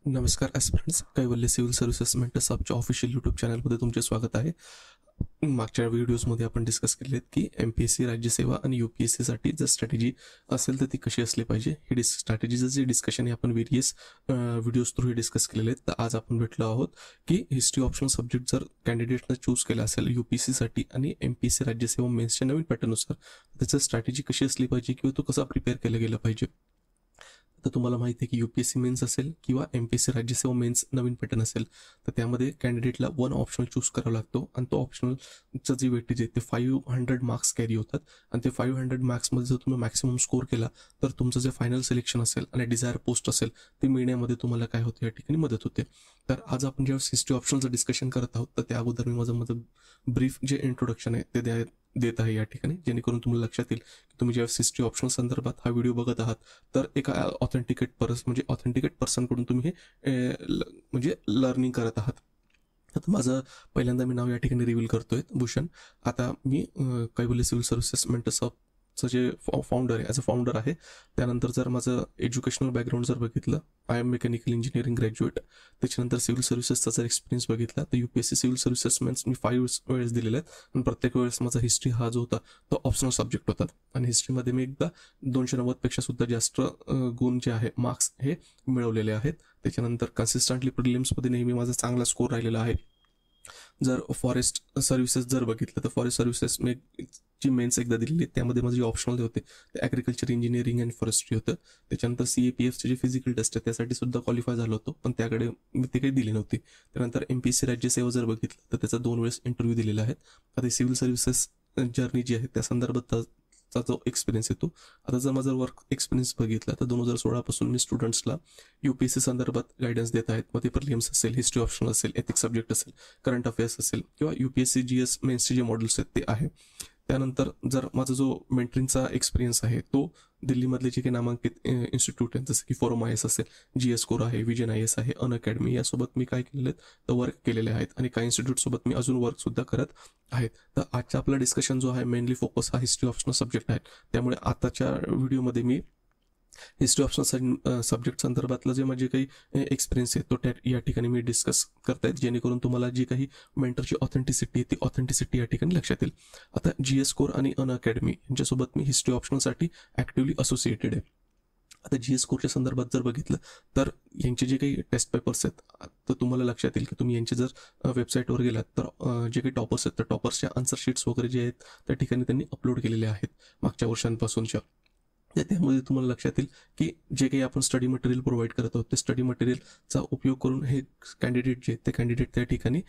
नमस्कार ॲस्पिरंट्स, कैवल्य civil services mentors आपच्या official YouTube चॅनलमध्ये तुमचे स्वागत आहे. मागच्या व्हिडिओजमध्ये आपण डिस्कस केले आहेत की MPSC राज्यसेवा आणि UPSCसाठी जर स्ट्रॅटेजी असेल तर ती कशी असली पाहिजे. ही स्ट्रॅटेजीचं जे डिस्कशन आहे आपण व्हेरियस व्हिडिओज थ्रू हे डिस्कस केलेले आहेत. तर आज आपण भेटलो आहोत की हिस्ट्री ऑप्शनल सब्जेक्ट जर कॅन्डिडेटनं चूज केला असेल UPSCसाठी आणि MPSC राज्यसेवा मेन्सच्या नवीन पॅटर्ननुसार त्याचं स्ट्रॅटेजी कशी असली पाहिजे किंवा तो कसा प्रिपेअर केला गेला पाहिजे. तर तुम्हाला माहिती आहे की UPSC मेन्स असेल किंवा MPSC राज्यसेवा मेन्स नवीन पॅटर्न असेल तर त्यामध्ये कॅन्डिडेटला वन ऑप्शनल चूज करावा लागतो आणि तो ऑप्शनलचं जे वेटेज आहे ते 500 मार्क्स कॅरी होतात आणि ते 500 मार्क्समध्ये जर तुम्ही मॅक्सिमम स्कोर केला तर तुमचं जे फायनल सिलेक्शन असेल आणि डिझायर पोस्ट असेल ते मिळण्यामध्ये तुम्हाला काय होतं या ठिकाणी मदत होते. तर आज आपण जेव्हा हिस्ट्री ऑप्शनचं डिस्कशन करत आहोत तर त्या अगोदर मी माझं ब्रीफ जे इंट्रोडक्शन आहे ते देत आहे या ठिकाणी, जेणेकरून तुम्हाला लक्षात येईल की तुम्ही जेव्हा हिस्ट्री ऑप्शनल संदर्भात हा व्हिडिओ बघत आहात तर एका ऑथेंटिकेट पर्सनकडून तुम्ही हे म्हणजे लर्निंग करत आहात. आता माझं पहिल्यांदा मी नाव या ठिकाणी रिव्हील करतोय, भूषण. आता मी कैवल्य सिव्हिल सर्व्हिसेस मेंटर्स चं जे फाउंडर आहे, ॲज अ फाउंडर आहे. त्यानंतर जर माझं एज्युकेशनल बॅकग्राऊंड जर बघितलं, I am mechanical engineering graduate. त्याच्यानंतर सिव्हिल सर्व्हिसेसचा जर एक्सपिरियन्स बघितला तर UPSC सिव्हिल सर्व्हिसेस मेन्स मी 5 वेळेस दिलेले आहेत आणि प्रत्येक वेळेस माझा हिस्ट्री हा जो होता तो ऑप्शनल सब्जेक्ट होता आणि हिस्ट्रीमध्ये मी एकदा 290पेक्षा सुद्धा जास्त गुण जे आहे मार्क्स हे मिळवलेले आहेत. त्याच्यानंतर कन्सिस्टंटली प्रिलिम्समध्ये नेहमी माझा चांगला स्कोर राहिलेला आहे. जर फॉरेस्ट सर्व्हिसेस जर बघितलं तर फॉरेस्ट सर्व्हिसेस मी जी मेन्स एकदा दिलेली त्यामध्ये माझे ऑप्शनल होते ते ॲग्रिकल्चर इंजिनिअरिंग अँड फॉरेस्ट्री होतं. त्याच्यानंतर CAPFचे जे फिजिकल टेस्ट आहे त्यासाठी सुद्धा क्वालिफाय झालो होतो, पण त्याकडे मी ते काही दिली नव्हती. त्यानंतर MPSC राज्यसेवा जर बघितलं तर त्याचा 2 वेळेस इंटरव्ह्यू दिलेला आहे. आता सिव्हिल सर्व्हिसेस जर्नी जी आहे त्या संदर्भात जो एक्सपिरियन्स येतो. आता जर माझा वर्क एक्सपिरियन्स बघितला तर 2016 पासून मी स्टुडंट्सला UPSC संदर्भात गायडन्स देत आहेत. मग ते प्रिलिम्स असेल, हिस्ट्री ऑप्शनल असेल, एथिक्स सब्जेक्ट असेल, करंट अफेअर्स असेल किंवा UPSC GS मेन्सचे जे मॉडेल्स आहेत ते आहे. त्यानंतर जर माझा जो मेंटरिंगचा एक्सपिरियन्स आहे तो दिल्लीमधले जे काही नामांकित इन्स्टिट्यूट आहेत जसं की फोरम IS असेल, GS कोर आहे, विजन IS आहे, अनअकॅडमी, यासोबत मी काय केलेले आहेत तर वर्क केलेले आहेत आणि काही इन्स्टिट्यूटसोबत मी अजून वर्कसुद्धा करत आहेत. तर आजचा आपला डिस्कशन जो आहे मेनली फोकस हा हिस्ट्री ऑप्शनल सब्जेक्ट आहे. त्यामुळे आताच्या व्हिडिओमध्ये मी हिस्ट्री ऑप्शनल सब्जेक्ट संदर्भातलं जे माझे काही एक्सपिरियन्स आहे तो या ठिकाणी मी डिस्कस करतायत, जेणेकरून तुम्हाला जी काही मेंटरची ऑथेंटिसिटी आहे ती ऑथेंटिसिटी या ठिकाणी लक्षात येईल. आता GS कोर आणि अनअकॅडमी यांच्यासोबत मी हिस्ट्री ऑप्शनलसाठी ॲक्टिव्हली असोसिएटेड आहे. आता GS कोरच्या संदर्भात जर बघितलं तर यांचे जे काही टेस्ट पेपर्स आहेत तर तुम्हाला लक्षात येईल की तुम्ही यांचे जर वेबसाईटवर गेलात तर जे काही टॉपर्स आहेत तर टॉपर्सच्या आन्सर शीट्स वगैरे जे आहेत त्या ठिकाणी त्यांनी अपलोड केलेले आहेत मागच्या वर्षांपासूनच्या. त्यामध्ये तुम्हाला लक्षात येईल की जे काही आपण स्टडी मटेरियल प्रोव्हाइड करत आहोत ते स्टडी मटेरियलचा उपयोग करून हे कॅन्डिडेट त्या ठिकाणी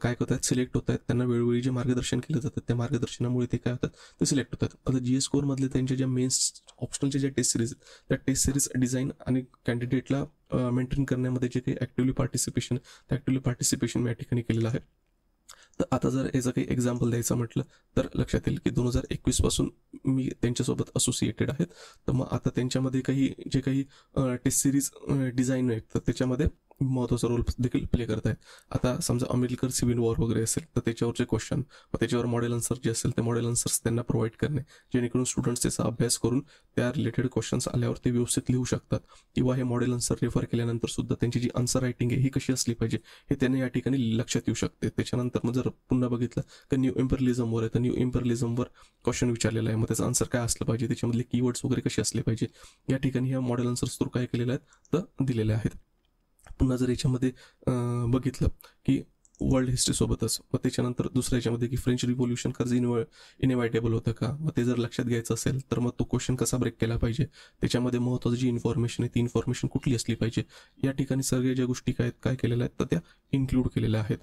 काय करतात, सिलेक्ट होत आहेत. त्यांना वेळोवेळी जे मार्गदर्शन केलं जातं त्या मार्गदर्शनामुळे ते काय होतात ते सिलेक्ट होतात. आता GS कोरमधले त्यांच्या ज्या मेन्स ऑप्शनलच्या ज्या टेस्ट सिरीज त्या टेस्ट सिरीज डिझाईन आणि कॅन्डिडेटला मेंटेन करण्यामध्ये जे काही ॲक्टिव्हली पार्टिसिपेशन मी या ठिकाणी केलेलं आहे. तर आता जर याचं काही एक्झाम्पल द्यायचं म्हटलं तर लक्षात येईल की 2021 पासून मी त्यांच्यासोबत असोसिएटेड आहेत. तर मग आता त्यांच्यामध्ये जे काही टेस्ट सिरीज डिझाईन आहेत तर त्याच्यामध्ये महत्त्वाचा रोल देखील प्ले करत आहेत. आता समजा अमेरिकन सिव्हिल वॉर वगैरे असेल तर त्याच्यावरचे क्वेश्चन व त्याच्यावर मॉडेल आन्सर जे असेल ते मॉडेल आन्सर्स त्यांना प्रोव्हाइड करणे, जेणेकरून स्टुडंट्स त्याचा अभ्यास करून त्या रिलेटेड क्वेश्चन्स आल्यावर ते व्यवस्थित लिहू शकतात. किंवा हे मॉडेल आन्सर रेफर केल्यानंतर सुद्धा त्यांची जी आन्सर रायटिंग आहे ही कशी असली पाहिजे हे त्यांना या ठिकाणी लक्षात येऊ शकते. त्याच्यानंतर मग जर पुन्हा बघितलं तर न्यू इम्पेरियलिझमवर आहे तर न्यू इम्पेरियलिझमवर क्वेश्चन विचारलेला आहे, मग त्याचा आन्सर काय असलं पाहिजे, त्याच्यामधले कीवर्ड्स वगैरे कसे असले पाहिजे या ठिकाणी ह्या मॉडेल आन्सर्स थ्रू काय केलेले आहेत तर दिलेले आहेत. पुन्हा जर याच्यामध्ये बघितलं की वर्ल्ड हिस्ट्रीसोबतच मग त्याच्यानंतर दुसऱ्या याच्यामध्ये की फ्रेंच रिव्होल्युशन कर्ज इनएवायटेबल होतं का, मग ते जर लक्षात घ्यायचं असेल तर मग तो क्वेश्चन कसा ब्रेक केला पाहिजे, त्याच्यामध्ये महत्त्वाची जी इन्फॉर्मेशन आहे ती इन्फॉर्मेशन कुठली असली पाहिजे, या ठिकाणी सगळ्या ज्या गोष्टी काय केलेल्या आहेत तर त्या इन्क्लूड केलेल्या आहेत.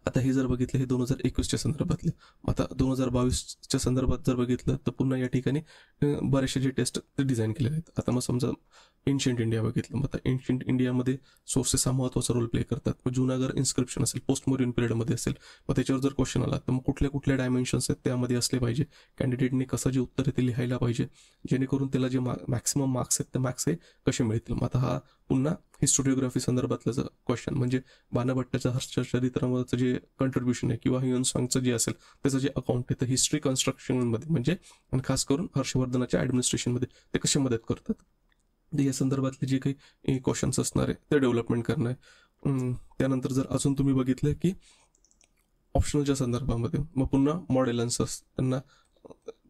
आता हे जर बघितलं हे 2021च्या संदर्भातले. आता 2022च्या संदर्भात जर बघितलं तर पुन्हा या ठिकाणी बरेचसे जे टेस्ट ते डिझाईन केलेले आहेत. आता मग समजा एन्शियंट इंडिया बघितलं, मग आता एन्शियंट इंडियामध्ये सोर्सेस हा महत्त्वाचा रोल प्ले करतात. मग जुनागर इन्स्क्रिप्शन असेल, पोस्ट मोरियन पिरियडमध्ये असेल, मग त्याच्यावर जर क्वेश्चन आला तर मग कुठल्या डायमेन्शन्स आहेत त्यामध्ये असले पाहिजे, कॅन्डिडेटने कसं जे उत्तर आहे ते लिहायला पाहिजे, जेणेकरून त्याला जे मॅक्सिमम मार्क्स आहेत ते मार्क्स हे कसे मिळतील. मग आता हा पुन्हा हिस्टोरिओग्राफी संदर्भातलं क्वेश्चन म्हणजे बाणभट्टाच्या हर्षचरित्राचं जे कंट्रीब्युशन आहे किंवा ह्युन सॉंगचं जे असेल त्याचं जे अकाउंट आहे तर हिस्ट्री कन्स्ट्रक्शनमध्ये म्हणजे आणि खास करून हर्षवर्धनाच्या ॲडमिनिस्ट्रेशनमध्ये ते कशी मदत करतात. तर या संदर्भातले जे काही क्वेश्चन्स असणार आहे ते डेव्हलपमेंट करणं आहे. त्यानंतर जर अजून तुम्ही बघितलं की ऑप्शनलच्या संदर्भामध्ये मग पुन्हा मॉडेल आन्सर्स त्यांना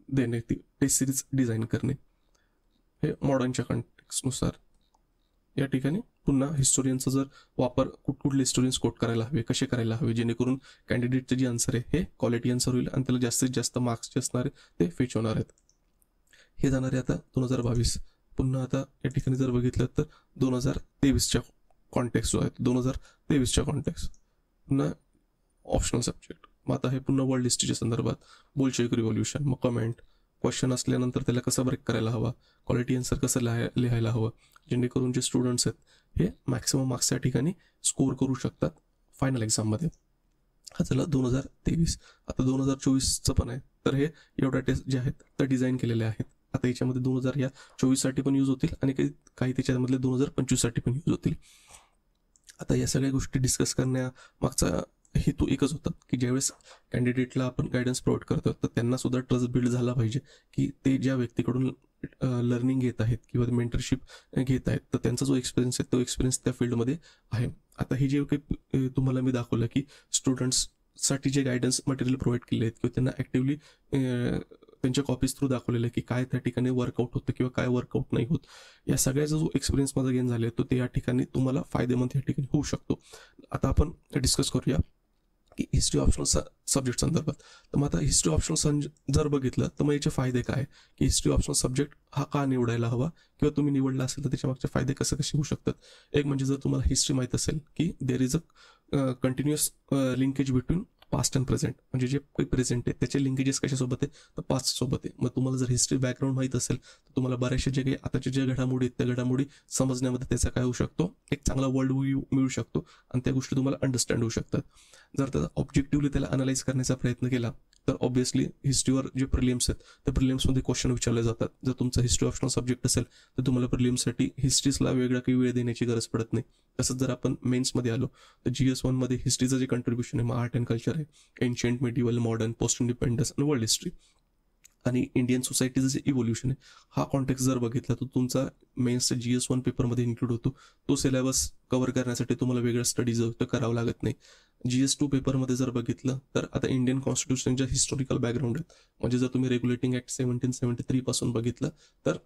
देणे, ती टेस्ट सिरीज डिझाईन करणे, हे मॉडर्नच्या कॉन्टेक्स्टनुसार. या ठिकाणी पुन्हा हिस्टोरियनचा जर वापर कुठले हिस्टोरियन्स कोट करायला हवे, कसे करायला हवे, जेणेकरून कॅन्डिडेटचे जे आन्सर आहे हे क्वालिटी आन्सर होईल आणि त्याला जास्तीत जास्त मार्क्स जे असणार आहे ते फेच होणार आहेत. हे जाणार आहे आता 2022. पुन्हा आता या ठिकाणी जर बघितलं तर 2023च्या कॉन्टेक्स्ट जो आहे 2023च्या कॉन्टेक्स्ट पुन्हा ऑप्शनल सब्जेक्ट. मग आता हे पुन्हा वर्ल्ड हिस्ट्रीच्या संदर्भात बोल्शेविक रिव्होल्युशन, मग कमेंट क्वेश्चन असल्यानंतर त्याला कसं ब्रेक करायला हवा, क्वालिटी आन्सर कसं लिहायला हवं, जेणेकरून जे स्टुडंट्स आहेत हे मॅक्सिमम मार्क्स या ठिकाणी स्कोर करू शकतात फायनल एक्झाममध्ये. हा झाला 2023. आता 2024चं पण आहे. तर हे एवढ्या टेस्ट जे आहेत तर डिझाईन केलेले आहेत. आता याच्यामध्ये 2024साठी पण यूज होतील आणि काही त्याच्यामधले 2025साठी पण यूज होतील. आता या सगळ्या गोष्टी डिस्कस करण्यामागचा हेतू एकच होता की ज्यावेळेस कॅन्डिडेटला आपण गायडन्स प्रोव्हाइड करतो तर त्यांना सुद्धा ट्रस्ट बिल्ड झाला पाहिजे की ते ज्या व्यक्तीकडून लर्निंग घेत आहेत किंवा मेंटरशिप घेत आहेत तर त्यांचा जो एक्सपिरियन्स आहे तो एक्सपिरियन्स त्या फील्डमध्ये आहे. आता हे जे काही तुम्हाला मी दाखवलं की स्टुडंट्ससाठी जे गायडन्स मटेरियल प्रोव्हाइड केले आहेत किंवा त्यांना ॲक्टिव्हली त्यांच्या कॉपीज थ्रू दाखवलेलं आहे की काय त्या ठिकाणी वर्कआउट होतं किंवा काय वर्कआउट नाही होत, या सगळ्याचा जो एक्सपिरियन्स माझा गेन झाला आहे तो ते या ठिकाणी तुम्हाला फायदेमंद या ठिकाणी होऊ शकतो. आता आपण डिस्कस करूया की हिस्ट्री ऑप्शनल सब्जेक्ट संदर्भात. तर मग आता हिस्ट्री ऑप्शनल जर बघितलं तर मग याचे फायदे काय, की हिस्ट्री ऑप्शनल सब्जेक्ट हा का निवडायला हवा किंवा तुम्ही निवडला असेल तर त्याच्या मागचे फायदे कसे होऊ शकतात. एक म्हणजे जर तुम्हाला हिस्ट्री माहीत असेल की there is a continuous linkage between past and present, म्हणजे जे काही प्रेझेंट आहे त्याचे लिंकेजेस कशासोबत आहे तर पास्ट सोबत आहे. मग तुम्हाला जर हिस्ट्री बॅकग्राऊंड माहीत असेल तर तुम्हाला बऱ्याचशा जे काही आताच्या ज्या घडामोडी आहेत त्या घडामोडी समजण्यामध्ये त्याचा काय होऊ शकतो, एक चांगला वर्ल्ड व्ह्यू मिळू शकतो आणि त्या गोष्टी तुम्हाला अंडरस्टँड होऊ शकतात. जर त्याचा ऑब्जेक्टिव्हली त्याला अनालाइज करण्याचा प्रयत्न केला तर ऑब्व्हियसली हिस्ट्रीवर जे प्रिलिम्स आहेत त्या प्रिलिम्समध्ये क्वेश्चन विचारले जातात. जर तुमचा हिस्ट्री ऑप्शनल सब्जेक्ट असेल तर तुम्हाला प्रिलिम्ससाठी हिस्ट्रीजला वेगळा काही वेळ देण्याची गरज पडत नाही. तसंच जर आपण मेन्समध्ये आलो तर GS1 मध्ये हिस्ट्रीचं जे कंट्रीब्युशन आहे मग आर्ट अँड कल्चर आहे, ancient, medieval, modern, post independence आणि वर्ल्ड हिस्ट्री आणि इंडियन सोसायटीचं जे इव्होल्युशन आहे हा कॉन्टेक्स्ट जर बघितला तर तुमचा मेन्सचा GS1 पेपरमध्ये इन्क्लूड होतो. तो सिलेबस कव्हर करण्यासाठी तुम्हाला वेगळा स्टडी जो तर करावं लागत नाही. GS2 पेपरमध्ये जर बघितलं तर आता इंडियन कॉन्स्टिट्यूशनच्या हिस्टॉरिकल बॅकग्राऊंड आहेत, म्हणजे जर तुम्ही रेग्युलेटिंग ॲक्ट 1773 पासून बघितलं तर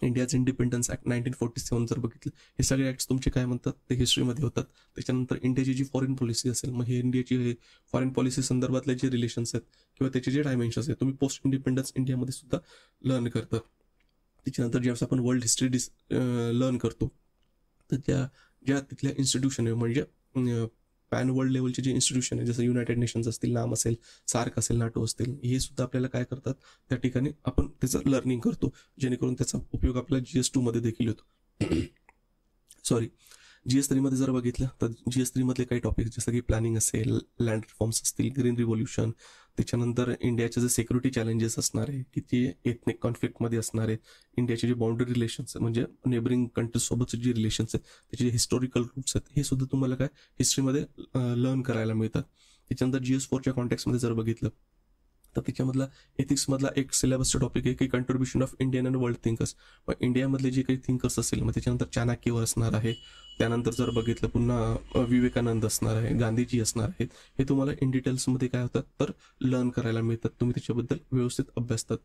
इंडियाज इंडिपेंडन्स ॲक्ट 1947 जर बघितलं, हे सगळे ॲक्ट्स तुमचे काय म्हणतात ते हिस्ट्रीमध्ये होतात. त्याच्यानंतर इंडियाची जी फॉरेन पॉलिसी असेल मग हे इंडियाची फॉरेन पॉलिसी संदर्भातले जे रिलेशन्स आहेत किंवा त्याचे जे डायमेन्शन्स आहेत तुम्ही पोस्ट इंडिपेंडन्स इंडियामध्ये सुद्धा लर्न करतात. त्याच्यानंतर ज्यावेळेस आपण वर्ल्ड हिस्ट्री लर्न करतो तर ज्या तिथल्या इन्स्टिट्यूशन आहे म्हणजे पॅन वर्ल्ड लेवलचे जे इन्स्टिट्यूशन आहे जसं युनायटेड नेशन्स असतील, नाम असेल, सार्क असेल, नाटो असतील, हे सुद्धा आपल्याला काय करतात त्या ठिकाणी आपण त्याचं लर्निंग करतो, जेणेकरून त्याचा उपयोग आपल्याला GS2 मध्ये देखील होतो. सॉरी, GS3 मध्ये जर बघितलं तर GS3 मधले काही टॉपिक जसं की प्लॅनिंग असेल, लँड रिफॉर्म्स असतील, ग्रीन रिव्होल्युशन, त्याच्यानंतर इंडियाचे जे सिक्युरिटी चॅलेंजेस असणार आहे की ते एथनिक कॉन्फ्लिक्टमध्ये असणार आहे, इंडियाचे जे बाउंड्री रिलेशन्स म्हणजे नेबरिंग कंट्रीजसोबतचे जे रिलेशन्स आहेत त्याचे जे हिस्टॉरिकल रूट्स आहेत हे सुद्धा तुम्हाला काय हिस्ट्रीमध्ये लर्न करायला मिळतात. त्याच्यानंतर GS4च्या कॉन्टेक्स्टमध्ये जर बघितलं तर त्याच्यामधला एथिक्समधला एक सिलेबसचा टॉपिक आहे की contribution of Indian and world thinkers. मग इंडियामधले जे काही थिंकर्स असेल मग त्याच्यानंतर चाणक्यवर असणार आहे, त्यानंतर जर बघितलं पुन्हा विवेकानंद असणार आहे, गांधीजी असणार आहेत, हे तुम्हाला इन डिटेल्समध्ये काय होतात तर लर्न करायला मिळतात, तुम्ही त्याच्याबद्दल व्यवस्थित अभ्यासतात.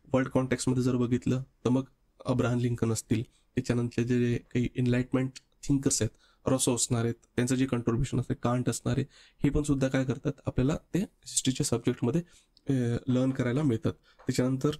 वर्ल्ड कॉन्टेक्स्टमध्ये जर बघितलं तर मग अब्राहम लिंकन असतील, त्याच्यानंतर जे काही एनलाइटमेंट थिंकर्स आहेत रॉसो असणार आहेत, त्यांचं जे कंट्रीब्युशन असते कांट असणार आहे, हे पण सुद्धा काय करतात आपल्याला ते हिस्ट्रीच्या सब्जेक्टमध्ये लर्न करायला मिळतात. त्याच्यानंतर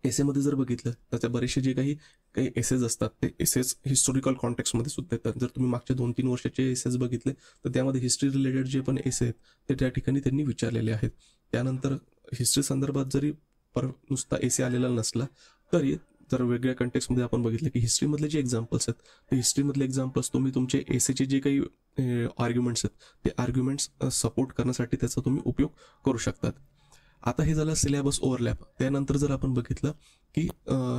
एसेमध्ये जर बघितलं तर त्या बरेचसे जे काही एसेज असतात ते एसेज हिस्टॉरिकल कॉन्टेक्स्टमध्ये सुद्धा येतात. जर तुम्ही मागच्या 2-3 वर्षाचे एसेज बघितले तर त्यामध्ये हिस्ट्री रिलेटेड जे पण एसे आहेत ते त्या ठिकाणी त्यांनी विचारलेले आहेत. त्यानंतर हिस्ट्री संदर्भात जरी नुसता एसे आलेला नसला तरी जर वेगळ्या कंटेक्स्टमध्ये आपण बघितलं की हिस्ट्रीमधले जे एक्झाम्पल्स आहेत ते हिस्ट्रीमधले एक्झाम्पल्स तुम्ही तुमचे एसेचे जे काही आर्ग्युमेंट्स आहेत ते आर्ग्युमेंट्स सपोर्ट करण्यासाठी त्याचा तुम्ही उपयोग करू शकतात. आता हे झालं सिलेबस ओव्हरलॅप. त्यानंतर जर आपण बघितलं की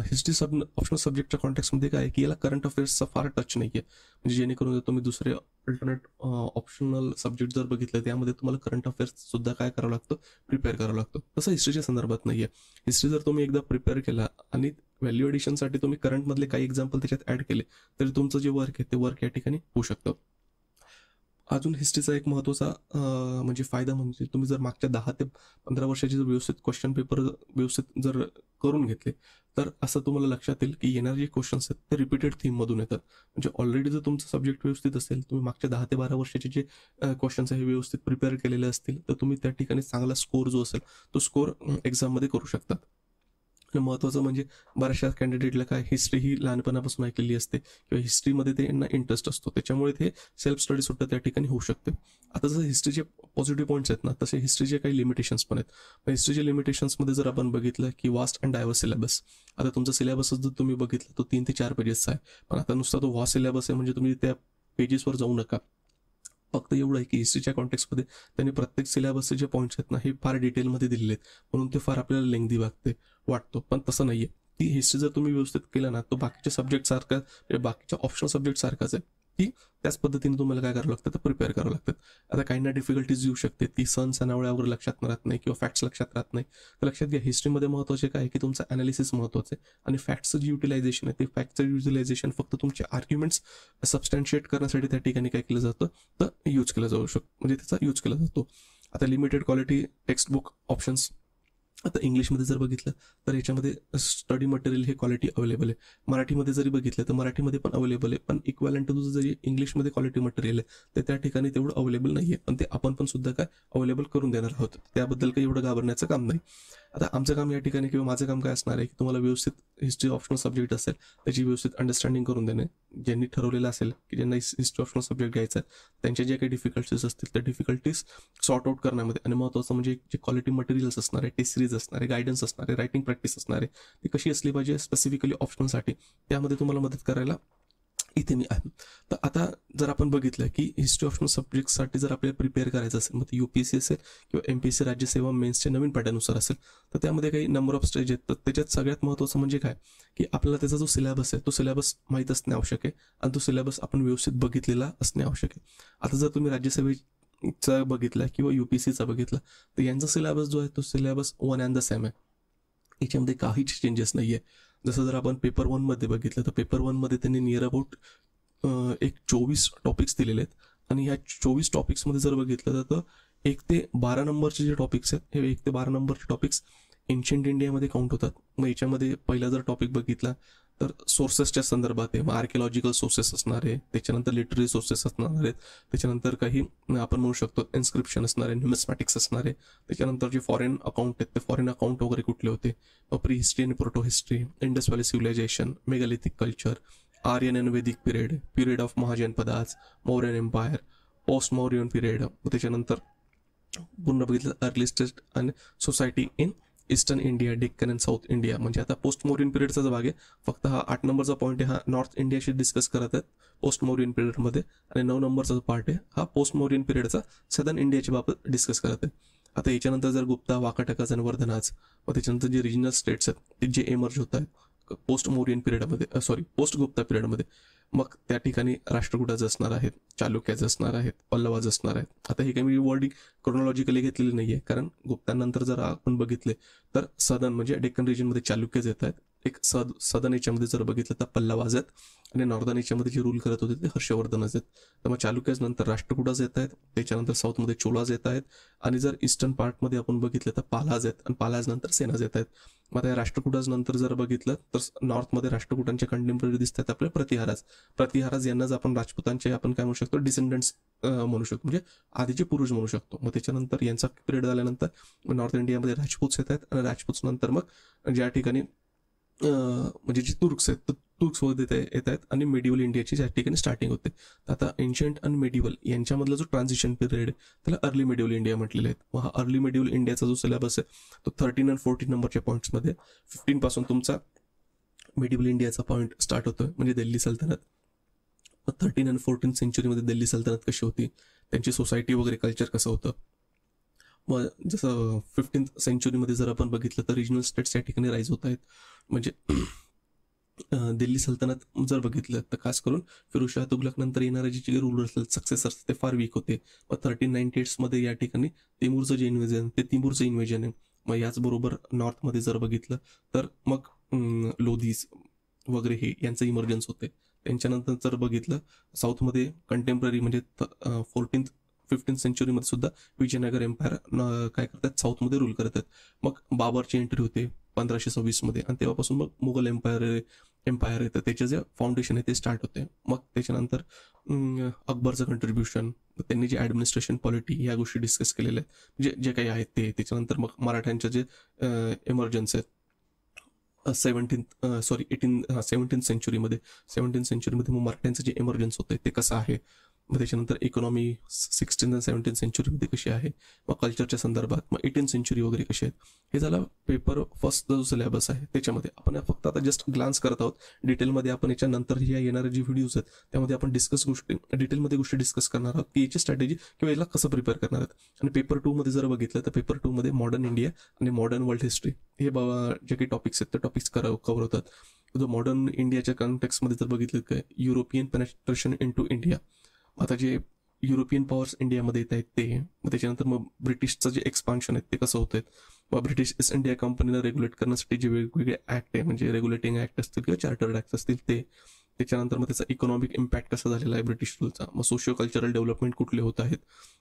हिस्ट्री ऑप्शनल सब्जेक्टच्या कॉन्टेक्समध्ये काय आहे की याला करंट अफेअर्सचा फार टच नाही आहे. म्हणजे जेणेकरून जर तुम्ही दुसरे अल्टरनेट ऑप्शनल सब्जेक्ट जर बघितलं त्यामध्ये तुम्हाला करंट अफेअर्स सुद्धा काय करावं लागतं, प्रिपेअर करावं लागतं. तसं हिस्ट्रीच्या संदर्भात नाही आहे. हिस्ट्री जर तुम्ही एकदा प्रिपेअर केला आणि व्हॅल्यू एडिशनसाठी तुम्ही करंटमधले काही एक्झाम्पल त्याच्यात ॲड केले तरी तुमचं जे वर्क आहे ते वर्क या ठिकाणी होऊ शकतं. अजून हिस्ट्रीचा एक महत्त्वाचा म्हणजे फायदा म्हणजे तुम्ही जर मागच्या 10 ते 15 वर्षाचे जर व्यवस्थित क्वेश्चन पेपर व्यवस्थित जर करून घेतले तर असं तुम्हाला लक्षात येईल की येणारे जे क्वेश्चन्स आहेत ते रिपीटेड थीममधून येतात. म्हणजे ऑलरेडी जर तुमचं सब्जेक्ट व्यवस्थित असेल, तुम्ही मागच्या 10 ते 12 वर्षाचे जे क्वेश्चन्स आहे व्यवस्थित प्रिपेअर केलेले असतील तर तुम्ही त्या ठिकाणी चांगला स्कोर जो असेल तो स्कोर एक्झाममध्ये करू शकतात. आणि महत्त्वाचं म्हणजे बऱ्याचशा कॅन्डिडेटला काय हिस्ट्री ही लहानपणापासून ऐकलेली असते किंवा हिस्ट्रीमध्ये त्यांना इंटरेस्ट असतो, त्याच्यामुळे ते सेल्फ स्टडी सुद्धा त्या ठिकाणी होऊ शकते. आता जसं हिस्ट्रीचे पॉझिटिव्ह पॉईंट्स आहेत ना तसे हिस्ट्रीचे काही लिमिटेशन्स पण आहेत. हिस्ट्रीचे लिमिटेशन्समध्ये जर आपण बघितलं की वास्ट अँड डायव्हर्स सिलेबस. आता तुमचा सिलेबसच जर तुम्ही बघितलं तो 3 ते 4 पेजेसचा आहे, पण आता नुसता तो वास्ट सिलेबस आहे म्हणजे तुम्ही त्या पेजेसवर जाऊ नका. फक्त एवढं आहे की हिस्ट्रीच्या कॉन्टेक्समध्ये त्यांनी प्रत्येक सिलेबसचे जे पॉईंट्स आहेत ना हे फार डिटेलमध्ये दिलेले आहेत, म्हणून ते फार आपल्याला लेंदी वाटतो. पण तसं नाही आहे. ती हिस्ट्री जर तुम्ही व्यवस्थित केलं ना तो बाकीच्या सब्जेक्टसारखा बाकीच्या ऑप्शनल सब्जेक्ट सारखाच आहे की त्याच पद्धतीने तुम्हाला काय करावं लागतं तर प्रिपेअर करावं लागतं. आता काहींना डिफिकल्टीज येऊ शकते, ती सण सणावळ्यावर लक्षात राहत नाही किंवा फॅक्ट्स लक्षात राहत नाही. तर लक्षात घ्या हिस्ट्रीमध्ये महत्त्वाचे काय आहे की तुमचं ॲनालिसिस महत्त्वाचं आहे आणि फॅक्ट्सचं जे युटिलायझेशन आहे ते फॅक्टचं युटिलायझेशन फक्त तुमचे आर्ग्युमेंट्स सबस्टॅन्शिएट करण्यासाठी त्या ठिकाणी काय केलं जातं तर यूज केलं जाऊ शकतो, म्हणजे त्याचा यूज केला जातो. आता limited quality text book options. आता इंग्लिशमध्ये जर बघितलं तर याच्यामध्ये स्टडी मटेरियल हे क्वालिटी अवेलेबल आहे. मराठीमध्ये जरी बघितलं तर मराठीमध्ये पण अवेलेबल आहे, पण इक्वॅलंट टू तुझं जरी इंग्लिशमध्ये क्वालिटी मटेरियल आहे तर त्या ठिकाणी तेवढं अवेलेबल नाही आहे, पण ते आपण पण सुद्धा काय अवेलेबल करून देणार आहोत. त्याबद्दल काही एवढं घाबरण्याचं काम नाही. आता आमचं काम या ठिकाणी किंवा माझं काम काय असणार आहे की तुम्हाला व्यवस्थित हिस्ट्री ऑप्शनल सब्जेक्ट असेल त्याची व्यवस्थित अंडरस्टँडिंग करून देणे. ज्यांनी ठरवलेलं असेल की ज्यांना हिस्ट्री ऑप्शनल सब्जेक्ट घ्यायचा आहे त्यांच्या जे काही डिफिकल्टीज असतील त्या डिफिकल्टीज सॉर्ट आउट करण्यामध्ये आणि महत्त्वाचं म्हणजे जे क्वालिटी मटेरियल्स असणार आहे, टेस्ट सिरीज असणार आहे, गायडन्स असणार आहे, रायटिंग प्रॅक्टिस असणार आहे, ती कशी असली पाहिजे स्पेसिफिकली ऑप्शनलसाठी त्यामध्ये तुम्हाला मदत करायला इथे मी आहे. तर आता जर आपण बघितलं की हिस्ट्री ऑप्शनल सब्जेक्टसाठी जर आपल्याला प्रिपेअर करायचं असेल, मग ते UPSC असेल किंवा MPSC राज्यसेवा मेन्सच्या नवीन पॅटर्ननुसार असेल, तर त्यामध्ये काही नंबर ऑफ स्टेज आहेत. तर त्याच्यात सगळ्यात महत्त्वाचं म्हणजे काय की आपल्याला त्याचा जो सिलेबस आहे तो सिलेबस माहीत असणे आवश्यक आहे आणि तो सिलेबस आपण व्यवस्थित बघितलेला असणे आवश्यक आहे. आता जर तुम्ही राज्यसेवेचा बघितला किंवा UPSCचा बघितला तर यांचा सिलेबस जो आहे तो syllabus one and the same आहे, याच्यामध्ये काहीच चेंजेस नाही आहे. जसं जर आपण पेपर 1मध्ये बघितलं तर पेपर 1मध्ये त्यांनी नियर अबाउट एक 24 टॉपिक्स दिलेले आहेत आणि ह्या 24 टॉपिक्समध्ये जर बघितलं तर 1 ते 12 नंबरचे जे टॉपिक्स आहेत हे 1 ते 12 नंबरचे टॉपिक्स एन्शियंट इंडियामध्ये काउंट होतात. मग याच्यामध्ये पहिला जर टॉपिक बघितला तर सोर्सेसच्या संदर्भात आहे, मग आर्किओलॉजिकल सोर्सेस असणार आहे, त्याच्यानंतर लिटररी सोर्सेस असणार आहेत, त्याच्यानंतर काही आपण म्हणू शकतो इन्स्क्रिप्शन असणार आहे, न्यूमिस्मॅटिक्स असणार आहे, त्याच्यानंतर जे फॉरेन अकाउंट आहेत ते फॉरेन अकाउंट वगैरे कुठले होते, प्री हिस्ट्री आणि proto history, Indus valley civilisation, megalithic culture, Aryan and वैदिक period of Mahajanapadas, Mauryan empire, post Mauryan period, त्याच्यानंतर पुन्हा बघितलं early stage and society in eastern India, Deccan and south India. म्हणजे आता पोस्ट मौर्यन पिरियडचा जो भाग आहे फक्त हा 8 नंबरचा पॉईंट आहे हा नॉर्थ इंडियाशी डिस्कस करत आहेत पोस्ट मौर्यन पिरियडमध्ये, आणि 9 नंबरचा जो पार्ट आहे हा पोस्ट मौर्यन पिरियडचा सदर्न इंडियाच्या बाबत डिस्कस करत आहे. आता याच्यानंतर जर गुप्ता, वाकाटकाज आणि वर्धनाज, व त्याच्यानंतर जे रिजनल स्टेट्स आहेत ते जे एमर्ज होत आहेत पोस्ट मौर्यन पिरियडमध्ये पोस्ट गुप्ता पिरियडमध्ये, मग त्या ठिकाणी राष्ट्रकूटाज असणार आहेत, चालुक्याज असणार आहेत, पल्लवाज असणार आहेत. आता हे काही मी वर्डिंग क्रोनॉलॉजिकली घेतलेली नाही आहे, कारण गुप्तानंतर जर आपण बघितले तर सदन म्हणजे डेक्कन रिजनमध्ये चालुक्यज येत आहेत, एक सदन याच्यामध्ये जर बघितलं तर पल्लवाज आहेत, आणि नॉर्दर्न याच्यामध्ये जे रूल करत होते ते हर्षवर्धनच आहेत. तर मग चालुक्याज नंतर राष्ट्रकूटाज येत आहेत, त्याच्यानंतर साऊथमध्ये चोलाज येत आहेत, आणि जर ईस्टर्न पार्टमध्ये आपण बघितलं तर पालाज आहेत, आणि पालाज नंतर सेनाज येत आहेत. मग त्या राष्ट्रकूटाज नंतर जर बघितलं तर नॉर्थमध्ये राष्ट्रकूटांचे कंटेम्पररी दिसतात आपले प्रतिहाराज यांनाच आपण राजपूतांचे आपण काय म्हणू शकतो डिसेंडंट्स म्हणू शकतो, म्हणजे आधीचे पूर्वज म्हणू शकतो. मग त्याच्यानंतर यांचा पिरियड झाल्यानंतर नॉर्थ इंडियामध्ये राजपूत येत आहेत, आणि राजपूत नंतर मग ज्या ठिकाणी म्हणजे जे तुर्क्स आहेत तर तुर्क्स वगैरे येत आहेत, आणि मेडिवल इंडियाची ज्या ठिकाणी स्टार्टिंग होते. आता एन्शियंट आणि मेडिवल यांच्यामधला जो ट्रान्झिशन पिरियड आहे त्याला अर्ली मेडिवल इंडिया म्हटलेले आहेत. मग हा अर्ली मेडिवल इंडियाचा जो सिलेबस आहे तो 13 आणि 14 नंबरच्या पॉईंट्समध्ये 15 पासून तुमचा मेडिवल इंडियाचा पॉईंट स्टार्ट होतोय, म्हणजे दिल्ली सल्तनत. 13 आणि 14 सेंचुरीमध्ये दिल्ली सल्तनत कशी होती, त्यांची सोसायटी वगैरे कल्चर कसं होतं. मग जसं 15th सेंचुरीमध्ये जर आपण बघितलं तर रिजनल स्टेट्स या ठिकाणी राईज होत आहेत. म्हणजे दिल्ली सल्तनत जर बघितलं तर खास करून फिरोजशाह तुघलक नंतर येणारे जे रूलर्स सक्सेसर्स ते फार वीक होते. मग 1398मध्ये या ठिकाणी तिमूरचं जे इन्व्हेजन आहे. मग याचबरोबर नॉर्थमध्ये जर बघितलं तर मग लोधीस वगैरे हे यांचं इमर्जन्स होते. त्यांच्यानंतर जर बघितलं साऊथमध्ये कंटेम्पररी म्हणजे 15th सेंचुरीमध्ये सुद्धा विजयनगर एम्पायर काय करतात, साऊथमध्ये रूल करतात. मग बाबरची एंट्री होते 1526मध्ये आणि तेव्हापासून मग मुघल एम्पायर आहे तर त्याचे जे फाउंडेशन आहे ते स्टार्ट होते. मग त्याच्यानंतर अकबरचं कंट्रीब्युशन, त्यांनी जे ॲडमिनिस्ट्रेशन पॉलिटी या गोष्टी डिस्कस केलेल्या आहेत जे काही आहेत ते. त्याच्यानंतर मग मराठ्यांचे जे इमर्जन्स आहेत 17th सेंचुरीमध्ये मग मराठ्यांचं जे इमर्जन्स होतं ते कसं आहे. मग त्याच्यानंतर इकॉनॉमी 16th आणि 17th सेंचुरीमध्ये कशी आहे. मग कल्चरच्या संदर्भात मग 18th सेंचुरी वगैरे कशी आहेत. हे झालं पेपर फर्स्ट जो सिलेबस आहे त्याच्यामध्ये. आपण फक्त आता जस्ट ग्लान्स करत आहोत. डिटेलमध्ये आपण याच्यानंतर ह्या येणारे जे व्हिडिओज आहेत त्यामध्ये आपण डिटेलमध्ये गोष्टी डिस्कस करणार आहोत की याची स्ट्रॅटेजी किंवा याला कसं प्रिपेअर करणार आहोत. आणि पेपर 2मध्ये जर बघितलं तर पेपर 2मध्ये मॉडर्न इंडिया आणि मॉडर्न वर्ल्ड हिस्ट्री हे जे काही टॉपिक्स आहेत ते टॉपिक्स कव्हर होतात. जो मॉडर्न इंडियाच्या कॉन्टेक्स्टमध्ये जर बघितलं काय European penetration into India, आता जे युरोपियन पॉवर्स इंडियामध्ये येत आहेत ते. मग त्याच्यानंतर मग ब्रिटिशचं जे एक्सपान्शन आहे ते कसं होतं. मग ब्रिटिश ईस्ट इंडिया कंपनीला रेग्युलेट करण्यासाठी जे वेगवेगळे ऍक्ट आहे म्हणजे रेग्युलेटिंग ऍक्ट असतील किंवा चार्टर्ड ऍक्ट असतील ते. त्याच्यानंतर मग त्याचा इकॉनॉमिक इम्पॅक्ट कसा झालेला आहे ब्रिटिश रूलचा. मग सोशिओ कल्चरल डेव्हलपमेंट कुठले होत आहेत.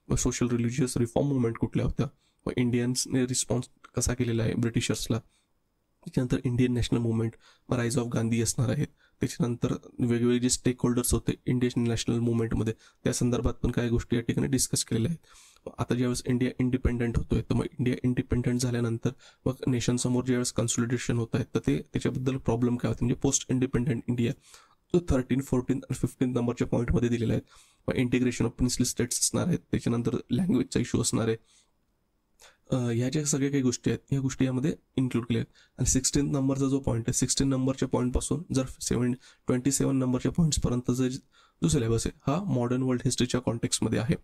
मग सोशल रिलिजियस रिफॉर्म मुवमेंट कुठल्या होत्या. मग इंडियन्सने रिस्पॉन्स कसा केलेला आहे ब्रिटिशर्सला. त्याच्यानंतर इंडियन नॅशनल मुवमेंट, मग राईज ऑफ गांधी असणार आहेत. त्याच्यानंतर वेगवेगळे जे स्टेक होल्डर्स होते इंडियन नॅशनल मुवमेंटमध्ये त्या संदर्भात पण काही गोष्टी या ठिकाणी डिस्कस केलेल्या आहेत. आता ज्यावेळेस इंडिया इंडिपेंडंट होतोय तर मग इंडिया इंडिपेंडंट झाल्यानंतर मग नेशनसमोर ज्यावेळेस कन्सॉलिडेशन होत आहेत तर ते त्याच्याबद्दल प्रॉब्लेम काय होते म्हणजे पोस्ट इंडिपेंडंट इंडिया तो 13, 14 आणि 15 नंबरच्या पॉईंटमध्ये दिलेला आहे. मग इंटिग्रेशन ऑफ प्रिन्सली स्टेट्स असणार आहेत. त्याच्यानंतर लँग्वेजचा इश्यू असणार आहे. ह्या ज्या सगळ्या काही गोष्टी आहेत ह्या गोष्टी यामध्ये इन्क्लूड केल्या आहेत. आणि 16 नंबरचा जो पॉईंट आहे 16 नंबरच्या पॉईंटपासून जर 27 नंबरच्या पॉईंट्सपर्यंतचा जो सिलेबस आहे हा मॉडर्न वर्ल्ड हिस्ट्रीच्या कॉन्टेक्स्टमध्ये आहे.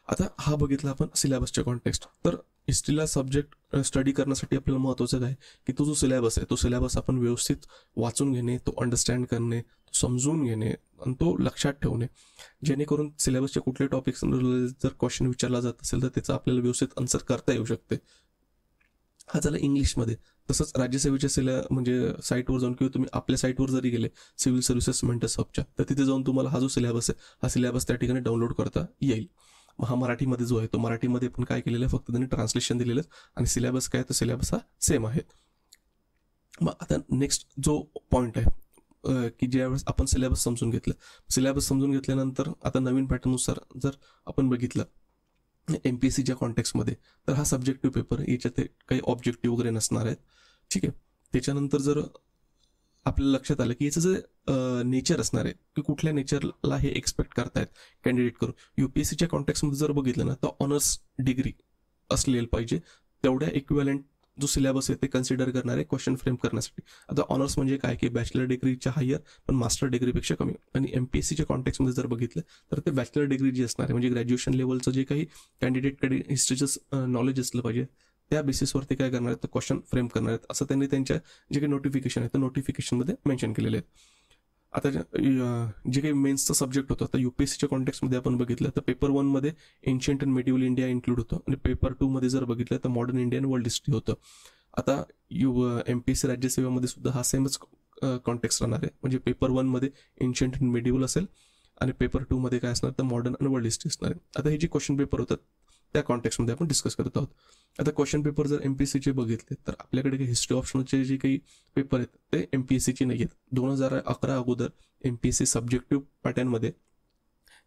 आता हा बघितला आपण सिलेबसच्या कॉन्टेक्स्ट. तर हिस्ट्रीला सब्जेक्ट स्टडी करण्यासाठी आपल्याला महत्त्वाचं काय की तो जो सिलेबस आहे तो सिलेबस आपण व्यवस्थित वाचून घेणे, तो अंडरस्टँड करणे, तो समजून घेणे आणि तो लक्षात ठेवणे, जेणेकरून सिलेबसचे कुठले टॉपिक्स जर क्वेश्चन विचारला जात असेल तर त्याचा आपल्याला व्यवस्थित आन्सर करता येऊ शकते. हा झाला इंग्लिशमध्ये. तसंच राज्यसेवेच्या म्हणजे साईटवर जाऊन किंवा तुम्ही आपल्या साईटवर जरी गेले सिव्हिल सर्व्हिसेस मेंटर्स हबच्या तर तिथे जाऊन तुम्हाला हा जो सिलेबस आहे हा सिलेबस त्या ठिकाणी डाउनलोड करता येईल. हा मराठीमध्ये जो आहे तो मराठीमध्ये पण काय केलेलं आहे फक्त त्यांनी ट्रान्सलेशन दिलेलं आणि सिलेबस काय तर सिलेबस हा सेम आहे. मग आता नेक्स्ट जो पॉईंट आहे की ज्यावेळेस आपण सिलेबस समजून घेतल्यानंतर आता नवीन पॅटर्ननुसार जर आपण बघितलं MPSCच्या कॉन्टेक्स्टमध्ये तर हा सब्जेक्टिव्ह पेपर याच्यात काही ऑब्जेक्टिव्ह वगैरे नसणार आहेत. ठीक आहे. त्याच्यानंतर जर आपल्याला लक्षात आलं की याचं जे नेचर असणार आहे की कुठल्या नेचरला हे एक्सपेक्ट करतायत कॅन्डिडेट करून. UPSCच्या कॉन्टेक्स्टमध्ये जर बघितलं ना तर ऑनर्स डिग्री असलेलं पाहिजे. तेवढ्या इक्विव्हॅलंट जो सिलेबस आहे ते कन्सिडर करणारे क्वेश्चन फ्रेम करण्यासाठी. आता ऑनर्स म्हणजे काय की बॅचलर डिग्रीच्या हायर पण मास्टर डिग्रीपेक्षा कमी. आणि MPSCच्या कॉन्टेक्स्टमध्ये जर बघितलं तर ते बॅचलर डिग्री जी असणार आहे म्हणजे ग्रॅज्युएशन लेवलचं जे काही कॅन्डिडेटकडे हिस्ट्रीचं नॉलेज असलं पाहिजे त्या बेसिसवरती काय करणार आहेत तर क्वेश्चन फ्रेम करणार आहेत असं त्यांनी त्यांच्या जे काही नोटिफिकेशन आहे त्या नोटिफिकेशनमध्ये मेन्शन केलेले आहेत. आता जे काही मेन्सचा सब्जेक्ट होतं आता UPSCच्या कॉन्टेक्स्टमध्ये आपण बघितलं तर पेपर 1मध्ये ancient and medieval India include होतं आणि पेपर 2मध्ये जर बघितलं तर मॉडर्न इंडियन वर्ल्ड हिस्ट्री होतं. आता MPSC राज्यसेवेमध्ये सुद्धा हा सेमच कॉन्टेक्स्ट राहणार आहे म्हणजे पेपर 1मध्ये एन्शियंट अँड मेडिवल असेल आणि पेपर 2मध्ये काय असणार तर मॉडर्न आणि वर्ल्ड हिस्ट्री असणार आहे. आता हे जे क्वेश्चन पेपर होतात त्या कॉन्टेक्स्टमध्ये आपण डिस्कस करत आहोत. आता क्वेश्चन पेपर जर MPSCचे बघितले तर आपल्याकडे काही हिस्ट्री ऑप्शनचे जे काही पेपर आहेत ते MPSCचे नाही आहेत. 2011 अगोदर MPSC सब्जेक्टिव्ह पॅटर्नमध्ये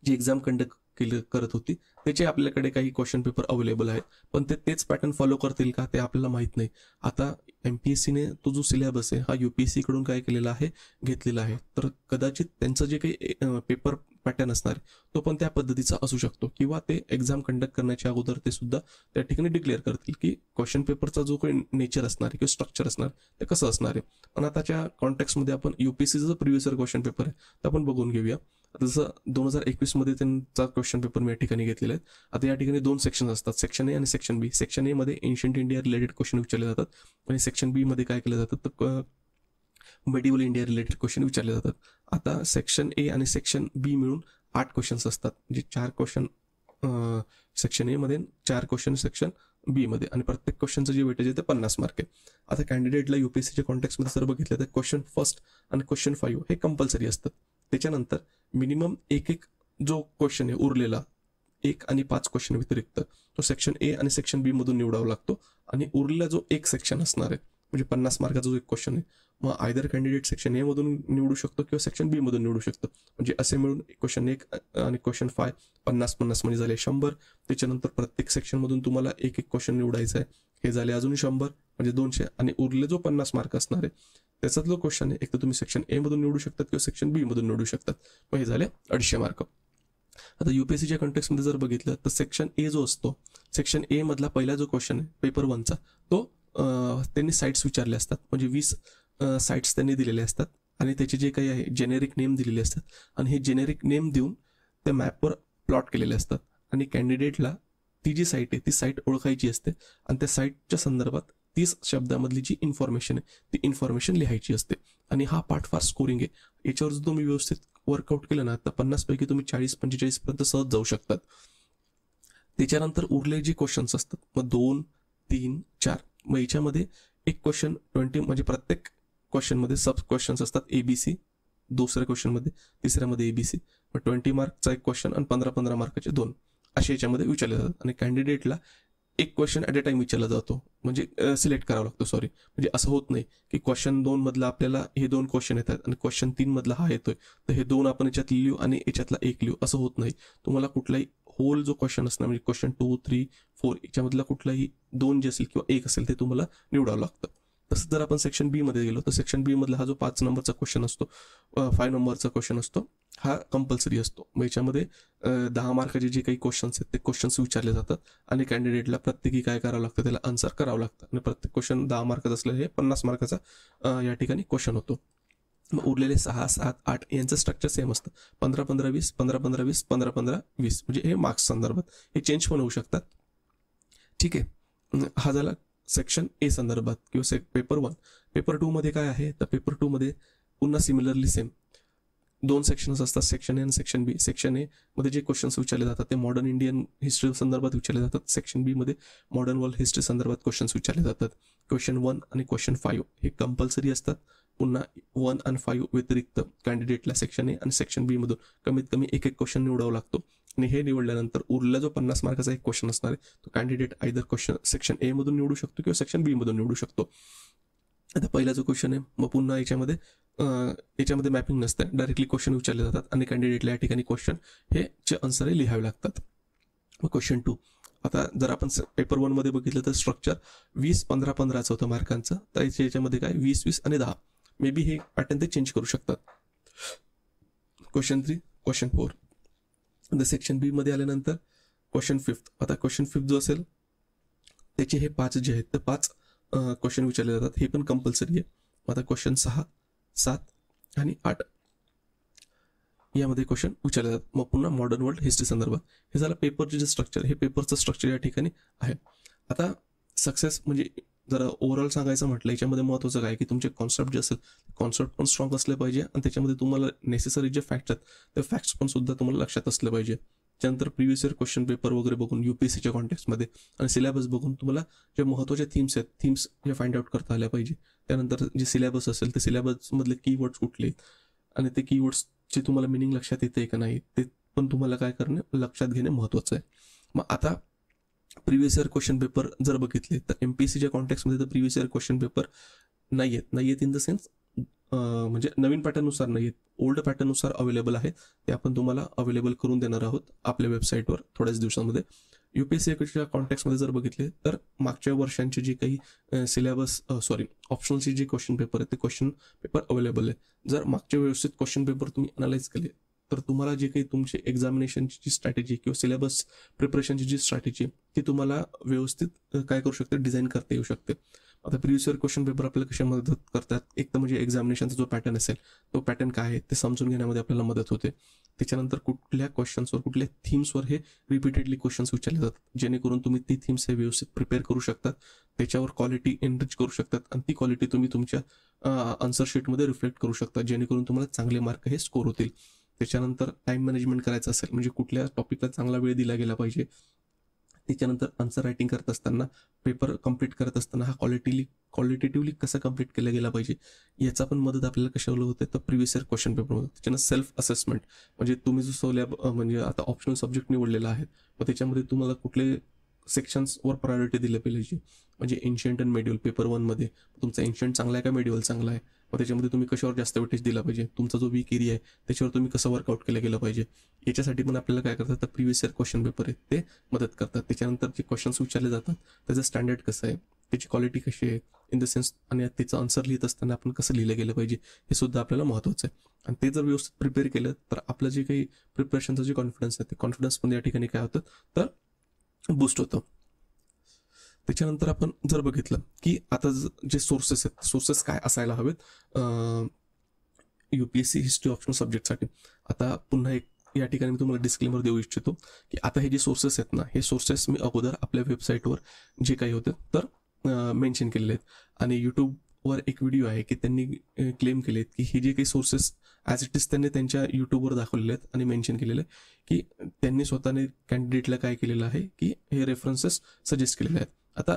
जी एक्झाम कंडक्ट करत होती त्याचे आपल्याकडे काही क्वेश्चन पेपर अवेलेबल आहेत पण तेच पॅटर्न फॉलो करतील का ते आपल्याला माहीत नाही. आता MPSCने तो जो सिलेबस आहे हा UPSC कडून काय केलेला आहे घेतलेला आहे. तर कदाचित त्यांचं जे काही पेपर पॅटर्न असणार आहे तो पण त्या पद्धतीचा असू शकतो, किंवा ते एक्झाम कंडक्ट करण्याच्या अगोदर ते सुद्धा त्या ठिकाणी डिक्लेअर करतील की क्वेश्चन पेपरचा जो काही नेचर असणार आहे किंवा स्ट्रक्चर असणार ते कसं असणार आहे. पण आताच्या कॉन्टेक्स्टमध्ये आपण UPSCचं प्रिव्हियस इयर क्वेश्चन पेपर आहे ते आपण बघून घेऊया. जसं 2021 मध्ये त्यांचा क्वेश्चन पेपर मी या ठिकाणी घेतलेला आहे. आता या ठिकाणी 2 सेक्शन असतात, सेक्शन ए आणि सेक्शन बी. सेक्शन ए मध्ये एन्शियंट इंडिया रिलेटेड क्वेश्चन विचारले जातात आणि सेक्शन बी मध्ये काय केलं जातं तर मेडिवल इंडिया रिलेटेड क्वेश्चन विचारले जातात. आता सेक्शन ए आणि सेक्शन बी मिळून 8 क्वेश्चन्स असतात, म्हणजे 4 क्वेश्चन सेक्शन ए मध्ये, 4 क्वेश्चन सेक्शन बी मध्ये, आणि प्रत्येक क्वेश्चनचं जे वेटेज आहे ते 50 मार्क आहे. आता कॅन्डिडेटला UPSCच्या कॉन्टेक्स्टमध्ये जर बघितलं तर क्वेश्चन फर्स्ट आणि क्वेश्चन 5 हे कंपल्सरी असतात. त्याच्यानंतर मिनिमम एक जो क्वेश्चन आहे उरलेला 1 आणि 5 क्वेश्चन व्यतिरिक्त तो सेक्शन ए आणि सेक्शन बी मधून निवडावा लागतो, आणि उरलेला जो एक सेक्शन असणार आहे म्हणजे 50 मार्काचा जो एक क्वेश्चन आहे, मग आयदर कॅन्डिडेट सेक्शन ए मधून निवडू शकतो किंवा सेक्शन बी मधून निवडू शकतो. म्हणजे असे मिळून क्वेश्चन 1 आणि क्वेश्चन 5 50 म्हणजे झाले 100. त्याच्यानंतर प्रत्येक सेक्शन मधून तुम्हाला एक क्वेश्चन निवडायचा आहे, हे झाले अजून 100 म्हणजे 200, आणि उरले जो 50 मार्क असणार आहे त्याचा जो क्वेश्चन आहे एक तर तुम्ही सेक्शन ए मधून निवडू शकतात किंवा सेक्शन बी मधून निवडू शकतात. मग हे झाले 250 मार्क. आता UPSCच्या कॉन्टेक्स्टमध्ये जर बघितलं तर सेक्शन ए जो असतो, सेक्शन ए मधला पहिला जो क्वेश्चन आहे पेपर 1चा तो त्यांनी साईट्स विचारले असतात, म्हणजे 20 साईट्स त्यांनी दिलेले असतात आणि त्याचे जे काही आहे जेनेरिक नेम दिलेले असतात, आणि हे जेनेरिक नेम देऊन त्या मॅपवर प्लॉट केलेले असतात, आणि कॅन्डिडेटला ती जी साईट आहे ती साईट ओळखायची असते, आणि त्या साईटच्या संदर्भात 30 शब्दामधली जी इन्फॉर्मेशन आहे ती इन्फॉर्मेशन लिहायची असते. आणि हा पार्ट फार स्कोरिंग आहे. याच्यावर जर तुम्ही व्यवस्थित वर्कआउट केलं ना तर 50 पैकी तुम्ही 40-45 पर्यंत सहज जाऊ शकतात. त्याच्यानंतर उरले जे क्वेश्चन्स असतात मग 2, 3, 4, मग याच्यामध्ये एक क्वेश्चन 20 म्हणजे प्रत्येक क्वेश्चनमध्ये सब क्वेश्चन्स असतात ABC, दुसऱ्या क्वेश्चनमध्ये, तिसऱ्यामध्ये ABC, मग 20 मार्कचा एक क्वेश्चन आणि 15-15 मार्काचे 2 असे याच्यामध्ये विचारले जातात. आणि कॅन्डिडेटला एक क्वेश्चन ॲट अ टाइम विचारला जातो, म्हणजे सिलेक्ट करावा लागतो, म्हणजे असं होत नाही की क्वेश्चन 2 मधला आपल्याला हे 2 क्वेश्चन येतात आणि क्वेश्चन 3 मधला हा येतोय तर हे 2 आपण याच्यात लिहू आणि याच्यातला एक लिहू, असं होत नाही. तुम्हाला कुठलाही होल जो क्वेश्चन असणार म्हणजे क्वेश्चन 2, 3, 4 याच्यामधला कुठलाही 2 जे असेल किंवा 1 असेल ते तुम्हाला निवडावं लागतं. तसं जर आपण सेक्शन बी मध्ये गेलो तर सेक्शन बी मधला हा जो 5 नंबरचा क्वेश्चन असतो, 5 नंबरचा क्वेश्चन असतो, हा कंपल्सरी असतो. मग याच्यामध्ये 10 मार्काचे जे काही क्वेश्चन्स आहेत ते क्वेश्चन्स विचारले जातात आणि कॅन्डिडेटला प्रत्येकी काय करावं लागतं, त्याला आन्सर करावं लागतं, आणि प्रत्येक क्वेश्चन 10 मार्काचा असलेले 50 मार्काचा या ठिकाणी क्वेश्चन होतो. मग उरलेले 6, 7, 8 यांचं स्ट्रक्चर सेम असतं. 15-15-20, 15-15-20, 15-15-20 म्हणजे हे मार्क्स संदर्भात हे चेंज पण होऊ शकतात. ठीक आहे, हा झाला सेक्शन ए संदर्भात किंवा पेपर 1. पेपर 2 मध्ये काय आहे तर पेपर 2 मध्ये पुन्हा सिमिलरली सेम 2 सेक्शन्स असतात, सेक्शन ए आणि सेक्शन बी. सेक्शन ए मध्ये जे क्वेश्चन्स विचारले जातात ते मॉडर्न इंडियन हिस्ट्री संदर्भात विचारले जातात. सेक्शन बी मध्ये मॉडर्न वर्ल्ड हिस्ट्री संदर्भात क्वेश्चन्स विचारले जातात. क्वेश्चन 1 आणि क्वेश्चन 5 हे कंपल्सरी असतात. पुन्हा 1 आणि 5 व्यतिरिक्त कॅन्डिडेटला सेक्शन ए आणि सेक्शन बी मधून कमीत कमी एक क्वेश्चन निवडावा लागतो, आणि हे निवडल्यानंतर उरला जो 50 मार्काचा एक क्वेश्चन असणार आहे तो candidate either question section A मधून निवडू शकतो किंवा सेक्शन बी मधून निवडू शकतो. आता पहिला जो क्वेश्चन आहे मग पुन्हा याच्यामध्ये मॅपिंग नसतं, डायरेक्टली क्वेश्चन विचारले जातात आणि कॅन्डिडेटला या ठिकाणी क्वेश्चन हे चे आन्सर लिहावे लागतात. मग क्वेश्चन 2, आता जर आपण पेपर 1 मध्ये बघितलं तर स्ट्रक्चर 20, 15, 15चं होतं मार्कांचं, तर याच्यामध्ये काय 20, 20 आणि 10 मे बी हे पॅटर्न ते चेंज करू शकतात. क्वेश्चन 3, क्वेश्चन 4 सेक्शन बी मध्ये आल्यानंतर क्वेश्चन 5. आता क्वेश्चन 5 जो असेल त्याचे हे 5 जे आहेत तर 5 क्वेश्चन विचारले जातात, हे पण कंपल्सरी आहे. आता क्वेश्चन 6, 7 आणि 8 यामध्ये क्वेश्चन विचारले जातात. मग पुन्हा मॉडर्न वर्ल्ड हिस्ट्री संदर्भात. हे झालं पेपरचे जे स्ट्रक्चर, हे पेपरचं स्ट्रक्चर या ठिकाणी आहे. आता सक्सेस म्हणजे जर ओव्हरऑल सांगायचं म्हटलं याच्यामध्ये महत्त्वाचं काय की तुमचे कॉन्सेप्ट जे असेल कॉन्सेप्ट पण स्ट्रॉंग असले पाहिजे, आणि त्याच्यामध्ये तुम्हाला नेसेसरी जे फॅक्ट्स आहेत ते फॅक्ट्स पण सुद्धा तुम्हाला लक्षात असले पाहिजे. त्यानंतर प्रिव्हियस इयर क्वेश्चन पेपर वगैरे बघून UPSCच्या कॉन्टेक्स्टमध्ये आणि सिलेबस बघून तुम्हाला जे महत्त्वाचे थीम्स हे फाइंड आउट करता आल्या पाहिजे. त्यानंतर जे सिलेबस असेल ते सिलेबसमधले कीवर्ड्स कुठले आणि ते कीवर्ड्सचे तुम्हाला मिनिंग लक्षात येते का नाही ते पण तुम्हाला काय करणे लक्षात घेणे महत्त्वाचं आहे. मग आता प्रिव्हियस इयर क्वेश्चन पेपर जर बघितले तर MPSCच्या कॉन्टेक्स्टमध्ये तर प्रिव्हियस इयर क्वेश्चन पेपर नाही आहेत इन द सेन्स म्हणजे नवीन पॅटर्ननुसार नाही आहेत, ओल्ड पॅटर्ननुसार अवेलेबल आहे. ते आपण तुम्हाला अवेलेबल करून देणार आहोत आपल्या वेबसाईटवर थोड्याच दिवसांमध्ये. UPSCच्या कॉन्टेक्स्टमध्ये जर बघितले तर मागच्या वर्षांचे जे काही सिलेबस ऑप्शनलचे जे क्वेश्चन पेपर आहेत ते क्वेश्चन पेपर अवेलेबल आहे. जर मागचे व्यवस्थित क्वेश्चन पेपर तुम्ही अनालाइज केले तर तुम्हाला जे काही तुमची एक्झामिनेशनची जी स्ट्रॅटेजी किंवा सिलेबस प्रिपरेशनची जी स्ट्रॅटेजी ती तुम्हाला व्यवस्थित काय करू शकते, डिझाईन करता येऊ शकते. आता प्रिव्हियस इयर क्वेश्चन पेपर आपल्याला कशा मदत करतात, एक तर म्हणजे एक्झामिनेशनचा जो पॅटर्न असेल तो पॅटर्न काय आहे ते समजून घेण्यामध्ये आपल्याला मदत होते. त्याच्यानंतर कुठल्या क्वेश्चन्सवर, कुठल्या थीम्सवर हे रिपीटेडली क्वेश्चन्स विचारले जातात, जेणेकरून तुम्ही ती थीम्स हे व्यवस्थित प्रिपेअर करू शकतात, त्याच्यावर क्वालिटी एनरिच करू शकतात आणि ती क्वालिटी तुम्ही तुमच्या आन्सर शीटमध्ये रिफ्लेक्ट करू शकता, जेणेकरून तुम्हाला चांगले मार्क हे स्कोर होतील. त्याच्यानंतर टाईम मॅनेजमेंट करायचं असेल, म्हणजे कुठल्या टॉपिकला चांगला वेळ दिला गेला पाहिजे. त्याच्यानंतर आन्सर रायटिंग करत असताना, पेपर कम्प्लीट करत असताना हा क्वालिटेटिव्हली कसा कम्प्लीट केला गेला पाहिजे, याचा पण मदत आपल्याला कशावर होते, तर प्रिव्हियस इयर क्वेश्चन पेपरमध्ये. त्याच्यानं सेल्फ असेसमेंट, म्हणजे तुम्ही जो सोलॅब म्हणजे आता ऑप्शनल सब्जेक्ट निवडलेला आहे, मग त्याच्यामध्ये तुम्हाला कुठले सेक्शन्सवर प्रायोरिटी दिली पाहिजे, म्हणजे एन्शियंट अँड मेडिवल पेपर 1मध्ये तुमचा एन्शियंट चांगला आहे का मेडिवल चांगला आहे, मग त्याच्यामध्ये तुम्ही कशावर जास्त वेटेज दिला पाहिजे, तुमचा जो वीक एरिया आहे त्याच्यावर तुम्ही कसं वर्कआउट केलं गेलं पाहिजे. याच्यासाठी पण आपल्याला काय करतात, तर प्रिव्हियस इयर क्वेश्चन पेपर आहे ते मदत करतात. त्याच्यानंतर जे क्वेश्चन्स विचारले जातात त्याचं स्टँडर्ड कसं आहे, त्याची क्वालिटी कशी आहे, इन द सेन्स, आणि त्याचं आन्सर लिहित असताना आपण कसं लिहिलं गेलं पाहिजे हे सुद्धा आपल्याला महत्त्वाचं आहे. आणि ते जर व्यवस्थित प्रिपेअर केलं तर आपलं जे काही प्रिपरेशनचं जे कॉन्फिडन्स आहे ते कॉन्फिडन्स पण या ठिकाणी काय होतं, तर बूस्ट होतं. त्याच्यानंतर आपण जर बघितलं की आता जे सोर्सेस आहेत, सोर्सेस काय असायला हवेत UPSC हिस्ट्री ऑप्शनल सब्जेक्टसाठी. आता पुन्हा एक या ठिकाणी मी तुम्हाला डिस्क्लेमर देऊ इच्छितो की आता हे जे सोर्सेस आहेत ना, हे सोर्सेस मी अगोदर आपल्या वेबसाईटवर जे काही होते तर मेन्शन केलेले आहेत. आणि यूट्यूबवर एक व्हिडिओ आहे की त्यांनी क्लेम केले आहेत की हे जे काही सोर्सेस ॲज इट इज त्यांनी त्यांच्या यूट्यूबवर दाखवलेले आहेत आणि मेन्शन केलेलं आहे की त्यांनी स्वतःने कॅन्डिडेटला काय केलेलं आहे की हे रेफरन्सेस सजेस्ट केलेले आहेत. आता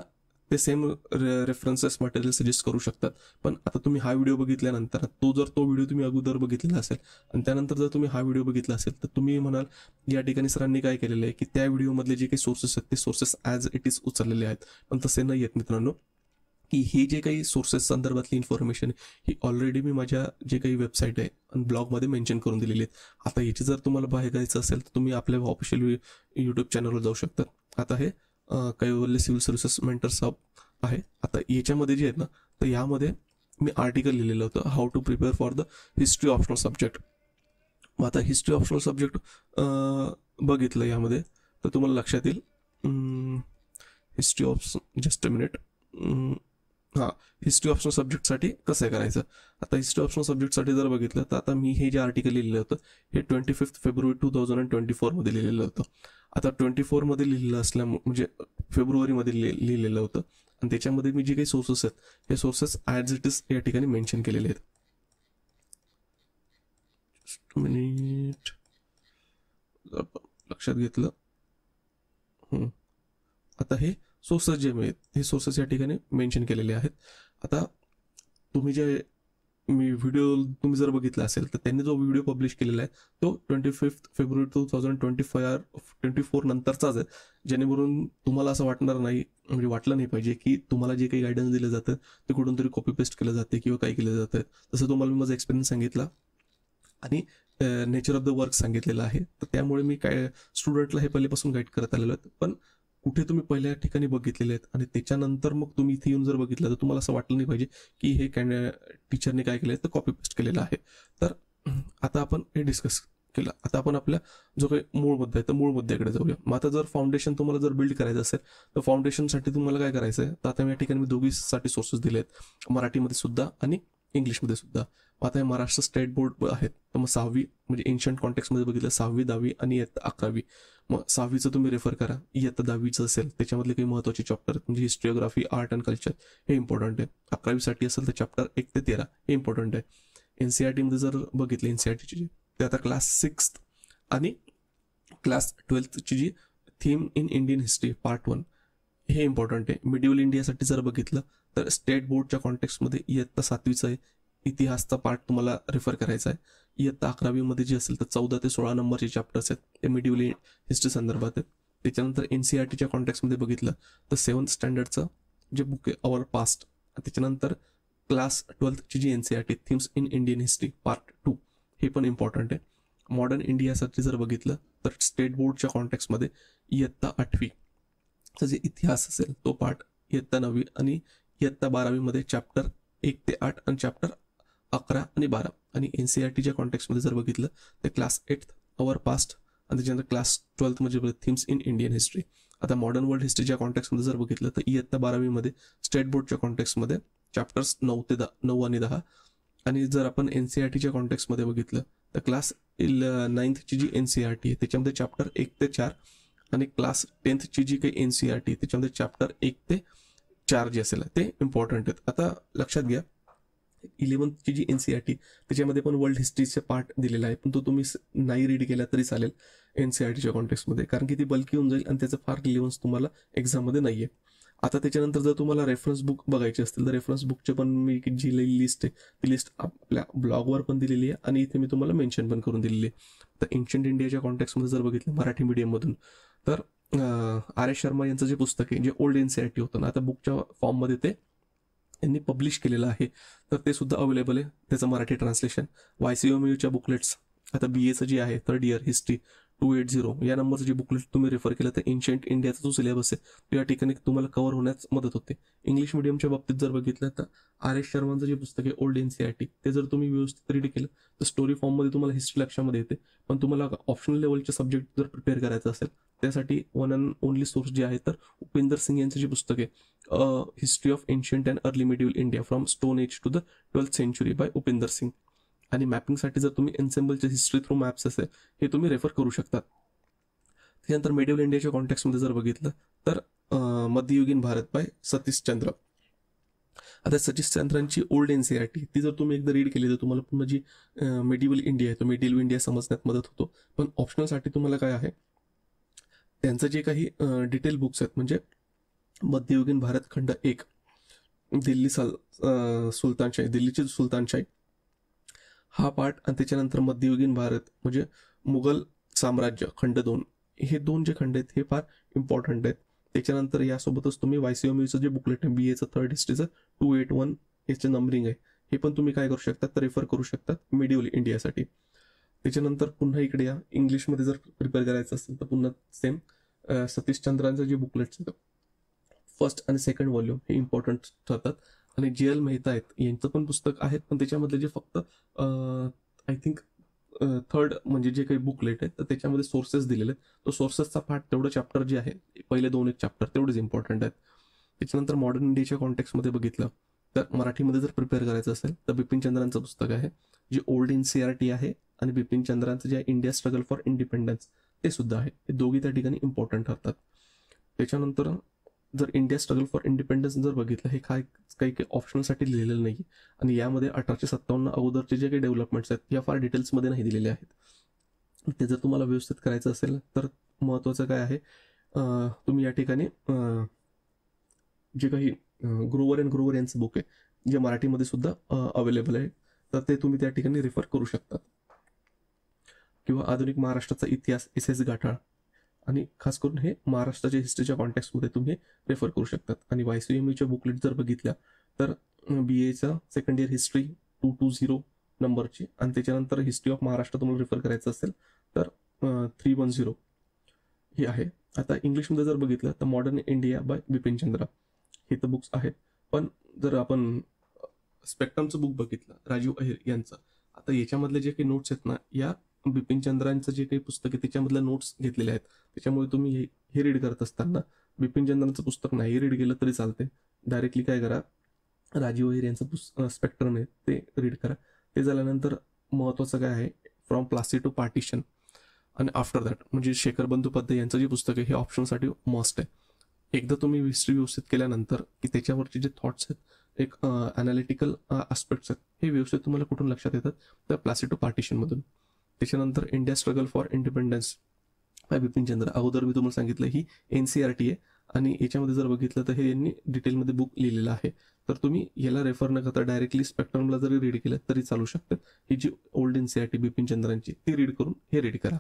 ते सेम रेफरन्सेस मटेरियल सजेस्ट करू शकतात, पण आता तुम्ही हा व्हिडिओ बघितल्यानंतर तो व्हिडिओ तुम्ही अगोदर बघितलेला असेल आणि त्यानंतर जर तुम्ही हा व्हिडिओ बघितला असेल तर तुम्ही म्हणाल या ठिकाणी सरांनी काय केलेलं आहे की त्या व्हिडिओमधले जे काही सोर्सेस आहेत ते सोर्सेस ॲज इट इज उचललेले आहेत, पण तसे नाही आहेत मित्रांनो. की हे जे काही सोर्सेस संदर्भातली इन्फॉर्मेशन ही ऑलरेडी मी माझ्या जे काही वेबसाईट आहे आणि ब्लॉगमध्ये मेन्शन करून दिलेली आहेत. आता याची जर तुम्हाला बघायचं असेल तर तुम्ही आपल्या ऑफिशियल यूट्यूब चॅनलवर जाऊ शकता. आता हे कैवल्य सिव्हिल सर्व्हिसेस मेंटर्स हब आहे. आता याच्यामध्ये जे आहेत ना, तर यामध्ये मी आर्टिकल लिहिलेलं होतं, how to prepare for the history optional subject. मग आता हिस्ट्री ऑप्शनल सब्जेक्ट बघितलं यामध्ये तर तुम्हाला लक्षात येईल history option, just a minute, history optional सब्जेक्टसाठी कसं करायचं. आता हिस्ट्री ऑप्शनल सब्जेक्टसाठी जर बघितलं तर आता मी हे जे आर्टिकल लिहिलेलं होतं हे 25 फेब्रुवारी 2024 लिहिलेलं होतं. आता 24 लिहिलेलं असल्यामुळे म्हणजे फेब्रुवारीमध्ये लिहिलेलं होतं आणि त्याच्यामध्ये मी जे काही सोर्सेस आहेत हे सोर्सेस ॲज इट इज या ठिकाणी मेन्शन केलेले आहेत. जस्ट मिनिट, लक्षात घेतलं. आता हे सोर्सेस जे आहेत हे सोर्सेस या ठिकाणी मेन्शन केलेले आहेत. आता तुम्ही जे व्हिडिओ तुम्ही जर बघितला असेल तर त्यांनी जो व्हिडिओ पब्लिश केलेला आहे तो 25 फेब्रुवारी 2024 नंतरचाच आहे, जेणेकरून तुम्हाला असं वाटणार नाही, म्हणजे वाटलं नाही पाहिजे की तुम्हाला जे काही गायडन्स दिलं जातं ते कुठून तरी कॉपी पेस्ट केलं जाते किंवा काही केलं जातं. तसं तुम्हाला मी माझा एक्सपिरियन्स सांगितला आणि नेचर ऑफ द वर्क सांगितलेलं आहे, तर त्यामुळे मी काय स्टुडंटला हे पहिल्यापासून गाईड करत आलेलो आहे. पण कुठे तुम्ही पहिल्या ठिकाणी बघितलेले आहेत आणि त्याच्यानंतर मग तुम्ही इथे येऊन जर बघितलं तर तुम्हाला असं वाटलं नाही पाहिजे की हे टीचरने काय केलं आहे तर कॉपी पेस्ट केलेलं आहे. तर आता आपण हे डिस्कस केलं. आता आपण आपल्या जो काही मूळ मुद्दा आहे तर मूळ मुद्द्याकडे जाऊया. मग आता जर फाउंडेशन तुम्हाला जर बिल्ड करायचं असेल तर फाउंडेशनसाठी तुम्हाला काय करायचं आहे, तर आता मी या ठिकाणी मी दोघीसाठी सोर्सेस दिले आहेत, मराठीमध्ये सुद्धा आणि इंग्लिशमध्ये सुद्धा. आता हे महाराष्ट्र स्टेट बोर्ड आहेत, तर मग 6वी म्हणजे एन्शंट कॉन्टेक्समध्ये बघितलं 6वी 10वी आणि इयत्ता 11वी. मग 6वीचं तुम्ही रेफर करा, इयत्ता 10वीचं असेल त्याच्यामधले काही महत्त्वाचे चॅप्टर म्हणजे हिस्ट्रिओग्राफी, आर्ट अँड कल्चर हे इम्पॉर्टंट आहे. 11वीसाठी असेल तर चॅप्टर 1 ते 13 हे इम्पॉर्टंट आहे. NCERTमध्ये जर बघितले NCERTची ते आता क्लास 6 आणि क्लास 12ची जी theme in Indian history part 1 हे इम्पॉर्टंट आहे. मिडिवल इंडियासाठी जर बघितलं तर स्टेट बोर्डच्या कॉन्टेक्समध्ये इयत्ता 7वीचं आहे, इतिहासचा पार्ट तुम्हाला रेफर करायचा आहे. इयत्ता 11वीमध्ये जे असेल तर 14 ते 16 नंबरचे चॅप्टर्स आहेत ते मिडिवल हिस्ट्री संदर्भात आहेत. त्याच्यानंतर NCERTच्या कॉन्टेक्समध्ये बघितलं तर 7th स्टँडर्डचं जे बुक आहे अवर पास्ट, त्याच्यानंतर क्लास 12ची जी NCERT themes in Indian history part 2 हे पण इम्पॉर्टंट आहे. मॉडर्न इंडियासाठी जर बघितलं तर स्टेट बोर्डच्या कॉन्टेक्समध्ये इयत्ता 8वीचा जे इतिहास असेल तो पार्ट, इयत्ता 9वी आणि इयत्ता 12वीमध्ये चॅप्टर 1 ते 8 आणि चॅप्टर 11 आणि 12 आणि NCERTच्या कॉन्टेक्स्टमध्ये जर बघितलं तर क्लास 8th अवर पास्ट आणि त्याच्यानंतर क्लास 12th म्हणजे थिम्स इन इंडियन हिस्ट्री. आता मॉडर्न वर्ल्ड हिस्ट्रीच्या कॉन्टेक्स्टमध्ये जर बघितलं तर इयत्ता 12वीमध्ये स्टेट बोर्डच्या कॉन्टेक्स्टमध्ये चॅप्टर्स 9 आणि 10. आणि जर आपण NCERTच्या कॉन्टेक्स्टमध्ये बघितलं तर क्लास 9thची जी NCERT आहे त्याच्यामध्ये चॅप्टर 1 ते 4 आणि क्लास 10thची जी काही NCERT आहे त्याच्यामध्ये चॅप्टर 1 ते 4 जे असेल ते इम्पॉर्टंट आहेत. आता लक्षात घ्या 11thची जी NCERT त्याच्यामध्ये पण वर्ल्ड हिस्ट्रीचे पार्ट दिलेला आहे, पण तो तुम्ही नाही रीड केला तरी चालेल NCERTच्या कॉन्टेक्स्टमध्ये, कारण की ती बल्की होऊन जाईल आणि त्याचं फार रिलेव्हन्स तुम्हाला एक्झाममध्ये नाही आहे. आता त्याच्यानंतर जर तुम्हाला रेफरन्स बुक बघायचे असतील तर रेफरन्स बुकचे पण मी जी लिस्ट आहे ती लिस्ट आपल्या ब्लॉगवर पण दिलेली आहे आणि इथे मी तुम्हाला मेन्शन पण करून दिलेली आहे. तर एन्शंट इंडियाच्या कॉन्टेक्स्टमध्ये जर बघितलं मराठी मीडियममधून तर R.S. शर्मा यांचं जे पुस्तक आहे जे ओल्ड NCERT होतं ना, आता बुकच्या फॉर्ममध्ये ते यांनी पब्लिश केलेलं आहे, तर ते सुद्धा अवेलेबल आहे. त्याचं मराठी ट्रान्सलेशन YCOMUच्या बुकलेट्स. आता BAचं जे आहे 3rd इयर हिस्ट्री 280 या नंबरचं जे बुकलेट तुम्ही रेफर केलं तर एन्शंट इंडियाचा जो सिलेबस आहे तो या ठिकाणी तुम्हाला कव्हर होण्यास मदत होते. इंग्लिश मिडियमच्या बाबतीत जर बघितलं तर R.S. शर्मांचं जे पुस्तक आहे ओल्ड NCERT ते जर तुम्ही व्यवस्थित रीड केलं तर स्टोरी फॉर्ममध्ये तुम्हाला हिस्ट्री लक्षामध्ये येते, पण तुम्हाला ऑप्शनल लेवलचे सब्जेक्ट जर प्रिपेअर करायचं असेल त्यासाठी वन अँड ओनली सोर्स जे आहे तर उपेंद्र सिंग यांचं जे पुस्तक आहे history of ancient and early medieval India from stone age to the 12th century by Upinder Singh. आणि मॅपिंगसाठी जर तुम्ही एन्सेम्बलचे हिस्ट्री थ्रू मॅप्स असेल हे तुम्ही रेफर करू शकता. त्यानंतर मिडिवल इंडियाच्या कॉन्टेक्स्टमध्ये जर बघितलं तर मध्ययुगीन भारत बाय सतीश चंद्र. आता सतीश चंद्रांची ओल्ड NCERT ती जर तुम्ही एकदा रीड केली तर तुम्हाला पुन्हा जी मिडिवल इंडिया आहे तो मिडिवल इंडिया समजण्यात मदत होतो. पण ऑप्शनलसाठी तुम्हाला काय आहे त्यांचं जे काही डिटेल बुक्स आहेत म्हणजे मध्ययुगीन भारत खंड 1 दिल्ली सुलतानशाही दिल्लीची सुलतानशाही हा पार्ट आणि त्याच्यानंतर मध्ययुगीन भारत म्हणजे मुघल साम्राज्य खंड 2 हे 2 जे खंड आहेत हे फार इम्पॉर्टंट आहेत. त्याच्यानंतर यासोबतच तुम्ही YCOMUचं जे बुकलेट आहे BAचं 3rd हिस्ट्रीचं 281 याचं नंबरिंग आहे हे पण तुम्ही काय करू शकता तर रेफर करू शकतात मिडिवल इंडियासाठी. त्याच्यानंतर पुन्हा इकडे या इंग्लिशमध्ये जर प्रिपेअर करायचं असेल तर पुन्हा सेम सतीश चंद्रांचं जे बुकलेट्स आहेत 1st आणि 2nd व्हॉल्यूम हे इम्पॉर्टंट ठरतात. आणि JL मेहता आहेत यांचं पण पुस्तक आहेत, पण त्याच्यामधले जे फक्त आय थिंक 3rd म्हणजे जे काही बुकलेट आहेत तर त्याच्यामध्ये सोर्सेस दिलेले आहेत, तो सोर्सेसचा पार्ट तेवढं चॅप्टर जे आहे पहिले 2-1 चॅप्टर तेवढेच इम्पॉर्टंट आहेत. त्याच्यानंतर मॉडर्न इंडियाच्या कॉन्टेक्स्टमध्ये बघितलं तर मराठीमध्ये जर प्रिपेअर करायचं असेल तर बिपिन चंद्रांचं पुस्तक आहे जे ओल्ड NCERT आहे आणि बिपिन चंद्रांचं जे आहे इंडिया स्ट्रगल फॉर इंडिपेंडन्स ते सुद्धा आहे. हे दोघी त्या ठिकाणी इम्पॉर्टंट ठरतात. त्याच्यानंतर जर इंडिया स्ट्रगल फॉर इंडिपेंडन्स जर बघितलं हे काही ऑप्शनसाठी लिहिलेलं नाही आणि यामध्ये 1857 अगोदरचे जे काही डेव्हलपमेंट्स आहेत या फार डिटेल्समध्ये नाही दिलेले आहेत. ते जर तुम्हाला व्यवस्थित करायचं असेल तर महत्त्वाचं काय आहे तुम्ही या ठिकाणी जे काही ग्रोवर अँड ग्रोवर यांचं बुक आहे जे मराठीमध्ये सुद्धा अवेलेबल आहे तर ते तुम्ही त्या ठिकाणी रेफर करू शकतात. किंवा आधुनिक महाराष्ट्राचा इतिहास SS गाठाळ आणि खास करून हे महाराष्ट्राच्या हिस्ट्रीच्या कॉन्टेक्स्टमध्ये तुम्ही रेफर करू शकतात. आणि YCOMUच्या बुकलेट जर बघितल्या तर BAचा 2nd इयर हिस्ट्री 220 नंबरची आणि त्याच्यानंतर हिस्ट्री ऑफ महाराष्ट्र तुम्हाला रेफर करायचं असेल तर 310 ही आहे. आता इंग्लिशमध्ये जर बघितलं तर मॉडर्न इंडिया बाय बिपिन चंद्र हे तर बुक्स आहेत, पण जर आपण स्पेक्ट्रमचं बुक बघितलं राजीव अहिर यांचं, आता याच्यामधले जे काही नोट्स आहेत ना या बिपिन चंद्रांचं जे काही पुस्तक आहे त्याच्यामधल्या नोट्स घेतलेले आहेत, त्याच्यामुळे तुम्ही हे रीड करत असताना बिपिन चंद्रांचं पुस्तक नाही रीड केलं तरी चालते. डायरेक्टली काय करा राजीव अहिर यांचं स्पेक्ट्रम आहे ते रीड करा. ते झाल्यानंतर महत्त्वाचं काय आहे फ्रॉम प्लासी टू पार्टिशन आणि आफ्टर दॅट म्हणजे शेखर बंदोपाध्याय यांचं जे पुस्तक आहे हे ऑप्शनसाठी मस्ट आहे. एकदा तुम्ही हिस्ट्री व्यवस्थित केल्यानंतर की त्याच्यावरचे जे थॉट्स आहेत एक ॲनालिटिकल आस्पेक्ट्स आहेत हे व्यवस्थित तुम्हाला कुठून लक्षात येतात तर प्लासी टू पार्टिशनमधून. त्याच्यानंतर India struggle for independence by Bipan Chandra अगोदर मी तुम्हाला सांगितलं ही NCERT आहे आणि याच्यामध्ये जर बघितलं तर हे यांनी डिटेलमध्ये बुक लिहिलेलं आहे, तर तुम्ही याला रेफर न करता डायरेक्टली स्पेक्ट्रमला जरी रीड केलं तरी चालू शकतं. ही जी ओल्ड NCERT बिपिन चंद्रांची ती रीड करून हे रीड करा.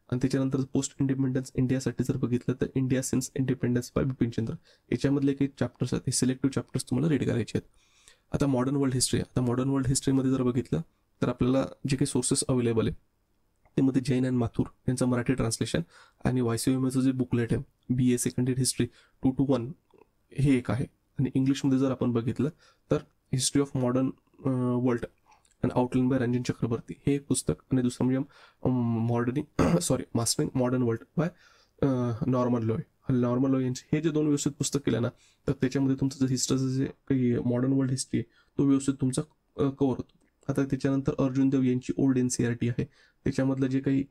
आणि त्याच्यानंतर पोस्ट इंडिपेंडन्स इंडियासाठी जर बघितलं तर India since independence by Bipan Chandra याच्यामधले काही चॅप्टर्स आहेत हे सिलेक्टिव्ह चॅप्टर्स तुम्हाला रीड करायचे आहेत. आता मॉडर्न वर्ल्ड हिस्ट्री, आता मॉडर्न वर्ल्ड हिस्ट्रीमध्ये जर बघितलं तर आपल्याला जे काही सोर्सेस अवेलेबल आहे त्यामध्ये जैन अँड माथुर यांचं मराठी ट्रान्सलेशन आणि YCOMUचं जे बुकलेट आहे BA 2nd इयर हिस्ट्री 221 हे एक आहे. आणि इंग्लिशमध्ये जर आपण बघितलं तर हिस्ट्री ऑफ मॉडर्न वर्ल्ड आणि आउटलाईन बाय रंजन चक्रवर्ती हे एक पुस्तक, आणि दुसरं म्हणजे mastering modern world by Norman लॉय. नॉर्मन लॉय यांचे हे जे 2 व्यवस्थित पुस्तक केलं ना, तर त्याच्यामध्ये तुमचं जे हिस्ट्रीचं जे काही मॉडर्न वर्ल्ड हिस्ट्री आहे तो व्यवस्थित तुमचा कव्हर होतो. आता त्याच्यानंतर अर्जुन देव यांची ओल्ड NCERT आहे, त्याच्यामधलं जे काही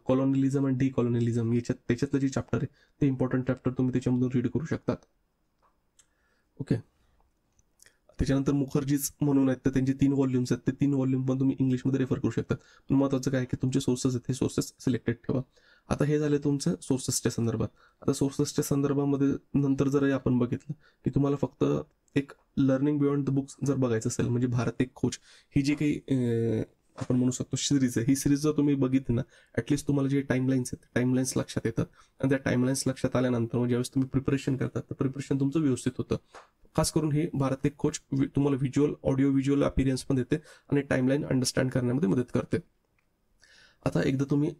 कॉलोनियलिझम आणि डिकॉलोनियलिझम त्याच्यातलं जे चॅप्टर आहे ते इम्पॉर्टंट चॅप्टर तुम्ही त्याच्यामधून रीड करू शकतात. ओके. त्याच्यानंतर मुखर्जीच म्हणून आहेत, तर त्यांचे 3 व्हॉल्यूम्स आहेत, ते 3 व्हॉल्यूम पण तुम्ही इंग्लिशमध्ये रेफर करू शकतात. पण महत्त्वाचं काय की तुमचे सोर्सेस आहेत, हे सोर्सेस सिलेक्टेड ठेवा. आता हे झाले तुमचं सोर्सेसच्या संदर्भात. आता सोर्सेसच्या संदर्भामध्ये नंतर जर आपण बघितलं की तुम्हाला फक्त एक लर्निंग बियॉन्ड द बुक्स जर बघायचं असेल, म्हणजे भारत एक खोज ही जी काही आपण म्हणू शकतो सिरीज आहे, ही सिरीज जर तुम्ही बघितली ना, ॲटलिस्ट तुम्हाला जे टाईमलाईन्स आहेत टाईमलाईन्स लक्षात येतात. आणि त्या टाईमलाईन्स लक्षात आल्यानंतर म्हणजे ज्यावेळेस तुम्ही प्रिपरेशन करतात तर प्रिपरेशन तुमचं व्यवस्थित होतं. खास करून हे भारत एक खोज तुम्हाला ऑडिओ व्हिज्युअल अपीरियन्स पण देते आणि टाईमलाईन अंडरस्टँड करण्यामध्ये मदत करते. आता एकदा तुम्ही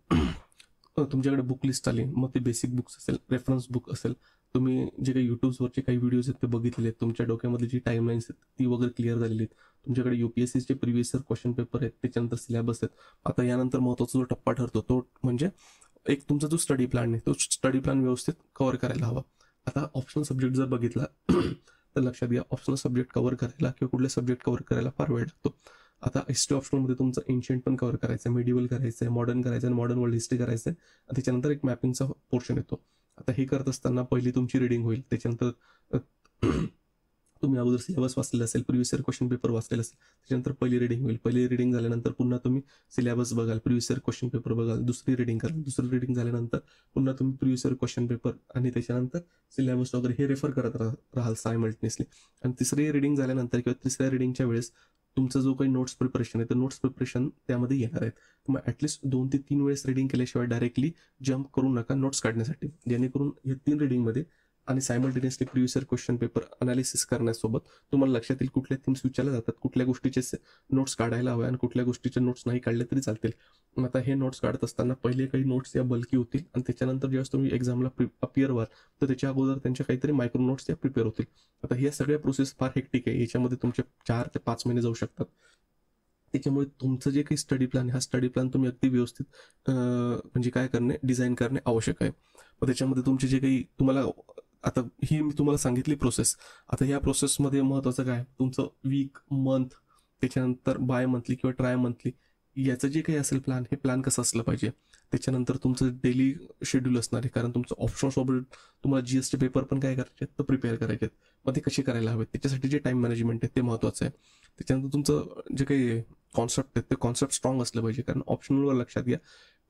तुमच्याकडे बुक लिस्ट आली, मग ते बेसिक बुक्स असेल, रेफरन्स बुक असेल, तुम्ही जे काही यूट्यूबवरचे काही व्हिडिओज आहेत ते बघितलेले आहेत, तुमच्या डोक्यामधली जी टाईमलाईन्स आहेत ती वगैरे क्लिअर झालेली आहेत, तुमच्याकडे UPSCचे प्रिव्हियस इयर क्वेश्चन पेपर आहेत, त्याच्यानंतर सिलेबस आहेत. आता यानंतर महत्त्वाचा जो टप्पा ठरतो तो म्हणजे एक तुमचा जो स्टडी प्लॅन आहे तो स्टडी प्लॅन व्यवस्थित कव्हर करायला हवा. आता ऑप्शनल सब्जेक्ट जर बघितला तर लक्षात घ्या, ऑप्शनल सब्जेक्ट कव्हर करायला किंवा कुठले सब्जेक्ट कव्हर करायला फार वेळ लागतो. आता हिस्ट्री ऑप्शनलमध्ये तुमचं एन्शियंट पण कव्हर करायचं आहे, मेडिवल करायचं आहे, मॉडर्न करायचं आहे, मॉडर्न वर्ल्ड हिस्ट्री करायचं आहे, आणि त्याच्यानंतर एक मॅपिंगचा पोर्शन येतो. आता हे करत असताना पहिली तुमची रिडिंग होईल, त्याच्यानंतर तुम्ही अगोदर सिलेबस वाचलेला असेल, प्रिव्हियस इयर क्वेश्चन पेपर वाचलेला असेल, त्याच्यानंतर पहिली रिडिंग होईल. पहिली रिडिंग झाल्यानंतर पुन्हा तुम्ही सिलेबस बघाल, प्रिव्हियस इयर क्वेश्चन पेपर बघाल, दुसरी रिडिंग कराल, दुसरी रिडिंग झाल्यानंतर पुन्हा तुम्ही प्रिव्हियस इयर क्वेश्चन पेपर आणि त्याच्यानंतर सिलेबस वगैरे हे रेफर करत राहाल सायमल्टेनियसली. आणि तिसरी रिडिंग झाल्यानंतर किंवा तिसऱ्या रिडिंगच्या वेळेस तुमचं जो काही नोट्स प्रिपरेशन आहे तर नोट्स प्रिपरेशन त्यामध्ये येणार आहेत. मग ॲटलिस्ट 2 ते 3 वेळेस रिडिंग केल्याशिवाय डायरेक्टली जम्प करू नका नोट्स काढण्यासाठी, जेणेकरून या 3 रिडिंगमध्ये आणि simultaneously previous year question paper analysis करण्यासोबत तुम्हाला लक्षात येईल कुठल्या थीम्स विचारल्या जातात, कुठल्या गोष्टीचे नोट्स काढायला हवे आणि कुठल्या गोष्टीचे नोट्स नाही काढले तरी चालतील. आता हे नोट्स काढत असताना पहिले काही नोट्स या बल्की होतील आणि त्याच्यानंतर ज्यावेळेस तुम्ही एक्झामला अपियर व्हाल तर त्याच्या अगोदर त्यांच्या काहीतरी मायक्रो नोट्स या प्रिपेअर होतील. आता ह्या सगळ्या प्रोसेस फार हेक्टिक आहे, याच्यामध्ये तुमचे 4 ते 5 महिने जाऊ शकतात. त्याच्यामुळे तुमचं जे काही स्टडी प्लॅन हा स्टडी प्लॅन तुम्ही अगदी व्यवस्थित म्हणजे काय डिझाईन करणे आवश्यक आहे. मग त्याच्यामध्ये तुमचे जे काही तुम्हाला आता ही मी तुम्हाला सांगितली प्रोसेस. आता ह्या प्रोसेसमध्ये महत्त्वाचं काय, तुमचं वीक, मंथ, त्याच्यानंतर बाय मंथली किंवा ट्राय मंथली याचं जे काही असेल प्लॅन, हे प्लॅन कसं असलं पाहिजे. त्याच्यानंतर तुमचं डेली शेड्यूल असणार आहे, कारण तुमचं ऑप्शनसोबत तुम्हाला GST पेपर पण काय करायचे आहेत तर प्रिपेअर करायचे आहेत. मग ते कसे करायला हवेत, त्याच्यासाठी जे टाईम मॅनेजमेंट आहे ते महत्त्वाचं आहे. त्याच्यानंतर तुमचं जे काही कॉन्सेप्ट आहेत ते कॉन्सेप्ट स्ट्रॉंग असलं पाहिजे, कारण ऑप्शनलवर लक्षात घ्या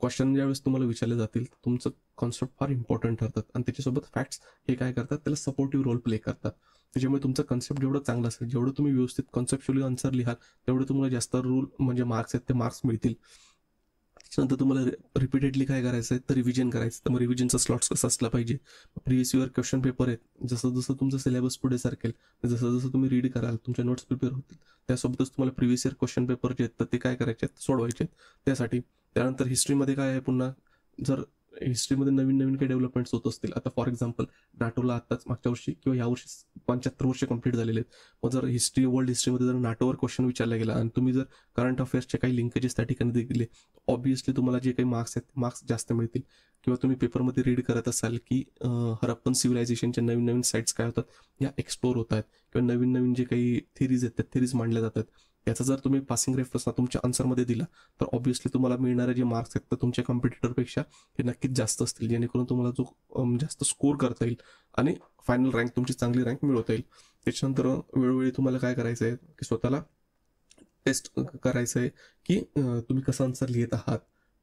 क्वेश्चन ज्यावेळेस तुम्हाला विचारले जातील तुमचं कॉन्सेप्ट फार इम्पॉर्टंट ठरतात आणि त्याच्यासोबत फॅक्ट्स हे काय करतात त्याला सपोर्टिव्ह रोल प्ले करतात. त्याच्यामुळे तुमचा कन्सेप्ट जेवढं चांगला असेल, जेवढं तुम्ही व्यवस्थित कॉन्सेप्च्युअली आन्सर लिहाल तेवढं तुम्हाला जास्त रूल म्हणजे मार्क्स आहेत ते मार्क्स मिळतील. त्याच्यानंतर तुम्हाला रिपीटेडली काय करायचं आहे तर रिव्हिजन करायचं. तर मग रिव्हिजनचा स्लॉट्स कसा असला पाहिजे, प्रिव्हियस इयर क्वेश्चन पेपर आहेत, जसं जसं तुमचं सिलेबस पुढे सरकेल जसं जसं तुम्ही रीड कराल तुमच्या नोट्स प्रिपेअर होतील, त्यासोबतच तुम्हाला प्रिव्हियस इयर क्वेश्चन पेपर जे आहेत तर ते काय करायचे आहेत सोडवायचे आहेत त्यासाठी. त्यानंतर हिस्ट्रीमध्ये काय आहे, पुन्हा जर हिस्ट्रीमध्ये नवीन नवीन काही डेव्हलपमेंट्स होत असतील, आता फॉर एक्झाम्पल नाटोला आत्ताच मागच्या वर्षी किंवा यावर्षी 75 वर्ष कंप्लीट झालेले आहेत. मग जर वर्ल्ड हिस्ट्रीमध्ये जर नाटोवर क्वेश्चन विचारला गेला आणि तुम्ही जर करंट अफेअर्सचे काही लिंकेजेस त्या ठिकाणी दिले, ऑब्व्हियसली तुम्हाला जे काही मार्क्स आहेत मार्क्स जास्त मिळतील. किंवा तुम्ही पेपरमध्ये रीड करत असाल की हरप्पन सिव्हिलायझेशनच्या नवीन नवीन साईट्स काय होतात या एक्सप्लोर होत आहेत, किंवा नवीन नवीन जे काही थिरीज आहेत त्या थिरीज मांडल्या जातात, याचा जर तुम्ही पासिंग रेफरन्स तुमच्या आन्सरमध्ये दिला तर ऑब्व्हियसली तुम्हाला मिळणारे जे मार्क्स आहेत तर तुमच्या कॉम्पिटिटरपेक्षा हे नक्कीच जास्त असतील, जेणेकरून तुम्हाला जो जास्त स्कोर करता येईल आणि फायनल रँक तुमची चांगली रँक मिळवता येईल. त्याच्यानंतर वेळोवेळी तुम्हाला काय करायचं आहे की स्वतःला टेस्ट करायचं आहे की तुम्ही कसं आन्सर लिहित आहात,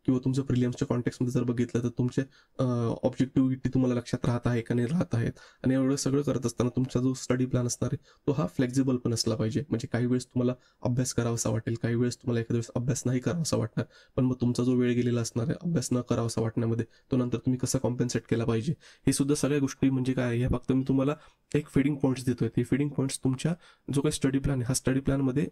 किंवा तुमचं प्रिलियम्सच्या कॉन्टेक्समध्ये जर बघितलं तर तुमचे ऑब्जेक्टिव्हिटी तुम्हाला लक्षात राहत आहे का नाही राहत आहेत. आणि एवढं सगळं करत असताना तुमचा जो स्टडी प्लॅन असणार आहे तो हा फ्लेक्झिबल पण असला पाहिजे. म्हणजे काही वेळेस तुम्हाला अभ्यास करावासा वाटेल, काही वेळेस तुम्हाला एखाद्या वेळेस अभ्यास नाही करावासा वाटणार, पण मग तुमचा जो वेळ गेलेला असणार आहे अभ्यास न करावासा वाटण्यामध्ये तो नंतर तुम्ही कसा कॉम्पेन्सेट केला पाहिजे, हे सुद्धा सगळ्या गोष्टी म्हणजे काय ह्या फक्त मी तुम्हाला एक फीडिंग पॉईंट्स देतोय. ते फीडिंग पॉईंट्स तुमच्या जो काही स्टडी प्लॅन आहे हा स्टडी प्लॅनमध्ये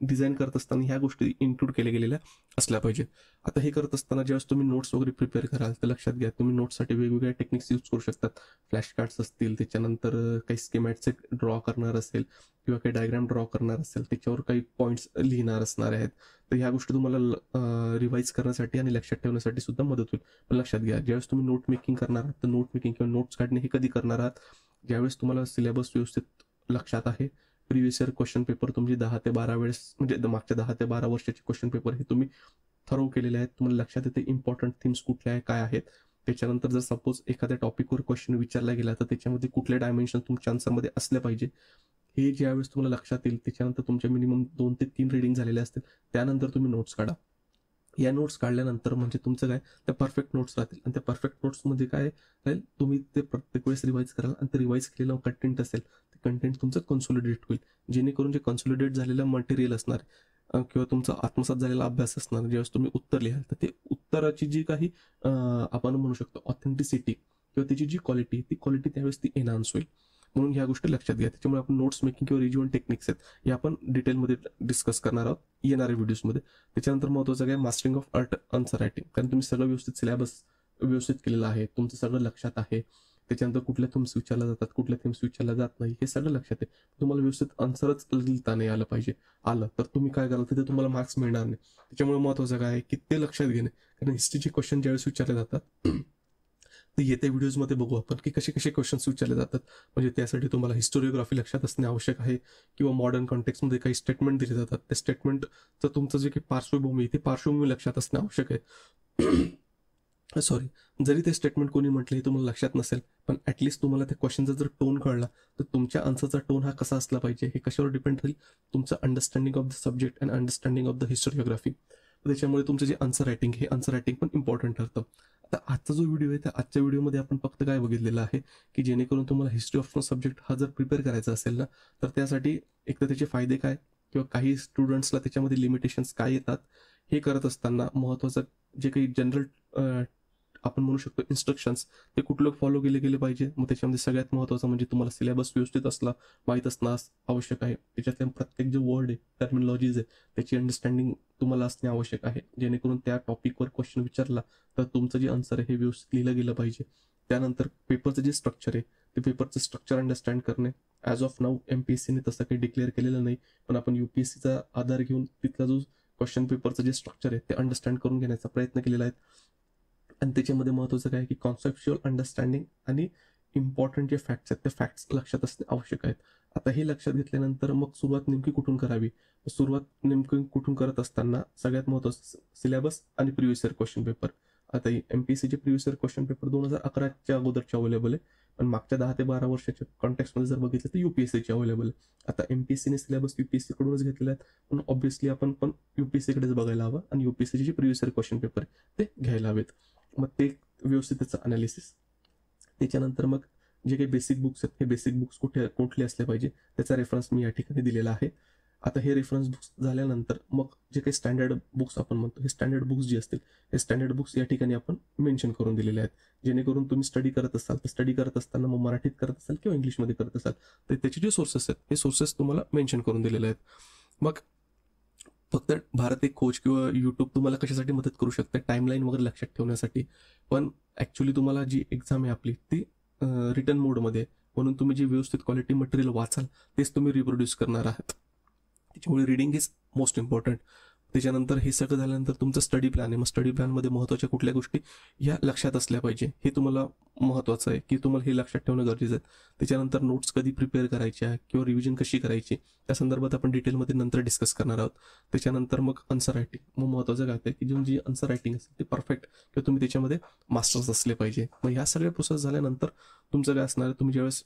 डिझाईन करत असताना ह्या गोष्टी इन्क्लूड केल्या गेलेल्या असल्या पाहिजे. आता हे करत असताना ज्यावेळेस तुम्ही नोट्स वगैरे प्रिपेअर कराल तर लक्षात घ्या, तुम्ही नोट्ससाठी वेगवेगळ्या टेक्निक्स यूज करू शकतात. फ्लॅश कार्ड्स असतील, त्याच्यानंतर काही स्कीमॅटिक्स ड्रॉ करणार असेल किंवा काही डायग्राम ड्रॉ करणार असेल, त्याच्यावर काही पॉईंट्स लिहिणार असणार आहेत. तर ह्या गोष्टी तुम्हाला रिवाईज करण्यासाठी आणि लक्षात ठेवण्यासाठी सुद्धा मदत होईल. पण लक्षात घ्या, ज्यावेळेस तुम्ही नोट मेकिंग करणार आहात तर नोट मेकिंग किंवा नोट्स काढणे हे कधी करणार आहात, ज्यावेळेस तुम्हाला सिलेबस व्यवस्थित लक्षात आहे. प्रिव्हियस इयर क्वेश्चन पेपर तुमची 10 ते 12 वेळेस, म्हणजे मागच्या 10 ते 12 वर्षाचे क्वेश्चन पेपर हे तुम्ही थरो केलेले आहेत. तुम्हाला लक्षात येते इम्पॉर्टंट थिम्स कुठल्या आहे, काय आहेत. त्याच्यानंतर जर सपोज एखाद्या टॉपिकवर क्वेश्चन विचारला गेला तर त्याच्यामध्ये कुठले डायमेन्शन तुमच्या आन्सरमध्ये असले पाहिजे, हे ज्यावेळेस तुम्हाला लक्षात येईल त्याच्यानंतर तुमच्या मिनिमम 2 ते 3 रीडिंग झालेले असतील. त्यानंतर तुम्ही नोट्स काढा. या नोट्स काढल्यानंतर म्हणजे तुमचं काय, त्या परफेक्ट नोट्स राहतील आणि त्या परफेक्ट नोट्समध्ये काय राहील, तुम्ही ते प्रत्येक वेळेस रिवाईज कराल आणि ते रिवाईज केलेलं कंटेंट असेल ते कंटेंट तुमचं कन्सोलिडेट होईल. जेणेकरून जे कन्सोलिडेट झालेलं मटेरियल असणार किंवा तुमचा आत्मसात झालेला अभ्यास असणार, ज्यावेळेस तुम्ही उत्तर लिहाल तर ते उत्तराची जी काही आपण म्हणू शकतो ऑथेंटिसिटी किंवा त्याची जी क्वालिटी, ती क्वालिटी त्यावेळेस ती एनहान्स होईल. म्हणून ह्या गोष्टी लक्षात घ्या. त्याच्यामुळे आपण नोट्स मेकिंग किंवा रिज्युअल टेक्निक्स आहेत हे आपण डिटेलमध्ये डिस्कस करणार आहोत येणाऱ्या व्हिडिओजमध्ये. त्याच्यानंतर महत्त्वाचं काय, mastering of art answer writing. कारण तुम्ही सगळं व्यवस्थित सिलेबस व्यवस्थित केलेलं आहे, तुमचं सगळं लक्षात आहे. त्याच्यानंतर कुठल्या थीम्स विचारल्या जातात, कुठल्या थीम्स विचारल्या जात नाही, हे सगळं लक्षात आहे. तुम्हाला व्यवस्थित आन्सरच लिहिता नाही आलं पाहिजे. आलं तर तुम्ही काय कराल, तिथे तुम्हाला मार्क्स मिळणार नाही. त्याच्यामुळे महत्त्वाचं काय आहे की ते लक्षात घेणे. कारण हिस्ट्रीचे क्वेश्चन ज्यावेळेस विचारले जातात तर येत्या व्हिडिओजमध्ये बघू आपण की कसे कसे क्वेश्चन्स विचारले जातात. म्हणजे त्यासाठी तुम्हाला हिस्टोरिओग्राफी लक्षात असणे आवश्यक आहे किंवा मॉडर्न कॉन्टेक्स्टमध्ये काही स्टेटमेंट दिले जातात, त्या स्टेटमेंटचं तुमचं जे काही पार्श्वभूमी ते पार्श्वभूमी लक्षात असणे आवश्यक आहे. सॉरी, जरी ते स्टेटमेंट कोणी म्हटलं हे तुम्हाला लक्षात नसेल, पण ॲटलिस्ट तुम्हाला त्या क्वेश्चनचा जर टोन कळला तर तुमच्या आन्सरचा टोन हा कसा असला पाहिजे हे कशावर डिपेंड राहील, तुमचं understanding of the subject and understanding of the historiography. त्याच्यामुळे तुमचं जे आन्सर रायटिंग हे आन्सर रायटिंग पण इम्पॉर्टंट ठरतं. आता आजचा जो व्हिडिओ आहे त्या आजच्या व्हिडिओमध्ये आपण फक्त काय बघितलेलं आहे की जेणेकरून तुम्हाला हिस्ट्री ऑफ सब्जेक्ट हा जर प्रिपेअर करायचा असेल ना, तर त्यासाठी एक तर त्याचे फायदे काय किंवा काही स्टुडंट्सला त्याच्यामध्ये लिमिटेशन्स काय येतात, हे करत असताना महत्त्वाचं जे काही जनरल आपण म्हणू शकतो इन्स्ट्रक्शन्स, ते कुठलं फॉलो केले गेले पाहिजे. मग त्याच्यामध्ये सगळ्यात महत्त्वाचं म्हणजे तुम्हाला सिलेबस व्यवस्थित माहीत असणं आवश्यक आहे. त्याच्यातले प्रत्येक जे वर्ड आहे, टर्मिनॉलॉजीज आहे, त्याची अंडरस्टँडिंग तुम्हाला असणे आवश्यक आहे. जेणेकरून त्या टॉपिकवर क्वेश्चन विचारला तर तुमचं जे आन्सर आहे हे व्यवस्थित लिहिलं गेलं पाहिजे. त्यानंतर पेपरचं जे स्ट्रक्चर आहे ते पेपरचं स्ट्रक्चर अंडरस्टँड करणे. ॲज ऑफ नाऊ MPSCने तसं काही डिक्लेअर केलेलं नाही, पण आपण UPSCचा आधार घेऊन तिथला जो क्वेश्चन पेपरचं जे स्ट्रक्चर आहे ते अंडरस्टँड करून घेण्याचा प्रयत्न केलेला आहे. आणि त्याच्यामध्ये महत्त्वाचं काय की कॉन्सेप्च्युअल अंडरस्टँडिंग आणि इम्पॉर्टंट जे फॅक्ट्स आहेत ते फॅक्ट्स लक्षात असणे आवश्यक आहेत. आता हे लक्षात घेतल्यानंतर मग सुरुवात नेमकी कुठून करावी, सुरुवात नेमकी कुठून करत असताना सगळ्यात महत्त्वाचं सिलेबस आणि प्रिव्हियस इयर क्वेश्चन पेपर. आता MPSCचे प्रिव्हियस इयर क्वेश्चन पेपर 2011च्या अगोदरचे अवेलेबल आहे, पण मागच्या 10 ते 12 वर्षाच्या कॉन्टेक्स्टमध्ये जर बघितलं तर UPSCचे अवेलेबल आहे. आता MPSCने सिलेबस UPSC कडूनच घेतलेला आहे, पण ऑब्व्हियसली आपण पण UPSC कडेच बघायला हवं आणि UPSCचे जे प्रिव्हियस इयर क्वेश्चन पेपर ते घ्यायला हवेत. मग ते व्यवस्थित त्याचं अनालिसिस. त्याच्यानंतर मग जे काही बेसिक बुक्स आहेत हे बेसिक बुक्स कुठले असले पाहिजे त्याचा रेफरन्स मी या ठिकाणी दिलेला आहे. आता हे रेफरन्स बुक्स झाल्यानंतर मग जे काही स्टँडर्ड बुक्स आपण म्हणतो, हे स्टँडर्ड बुक्स जे असतील हे स्टँडर्ड बुक्स या ठिकाणी आपण मेन्शन करून दिलेले आहेत. जेणेकरून तुम्ही स्टडी करत असाल तर स्टडी करत असताना मग मराठीत करत असाल किंवा इंग्लिशमध्ये करत असाल तर त्याचे जे सोर्सेस आहेत हे सोर्सेस तुम्हाला मेन्शन करून दिलेले आहेत. मग फक्त भारत एक खोज किंवा यूट्यूब तुम्हाला कशासाठी मदत करू शकते, टाईमलाईन वगैरे लक्षात ठेवण्यासाठी, पण ॲक्च्युली तुम्हाला जी एक्झाम आहे आपली ती रिटर्न मोडमध्ये, म्हणून तुम्ही जे व्यवस्थित क्वालिटी मटेरियल वाचाल तेच तुम्ही रिप्रोड्यूस करणार आहात. त्याच्यामुळे रिडिंग इज मोस्ट इम्पॉर्टंट. त्याच्यानंतर हे सगळं झाल्यानंतर तुमचं स्टडी प्लॅन आहे. मग स्टडी प्लॅनमध्ये महत्त्वाच्या कुठल्या गोष्टी ह्या लक्षात असल्या पाहिजे हे तुम्हाला महत्त्वाचं आहे की तुम्हाला हे लक्षात ठेवणं गरजेचं आहे. त्याच्यानंतर नोट्स कधी प्रिपेअर करायच्या किंवा रिव्हिजन कशी करायची त्या संदर्भात आपण डिटेलमध्ये नंतर डिस्कस करणार आहोत. त्याच्यानंतर मग आन्सर रायटिंग. मग महत्त्वाचं काय आहे की जी आन्सर रायटिंग असेल ते परफेक्ट किंवा तुम्ही त्याच्यामध्ये मास्टर्स असले पाहिजे. मग ह्या सगळ्या प्रोसेस झाल्यानंतर तुमचं काय असणार आहे, तुम्ही ज्यावेळेस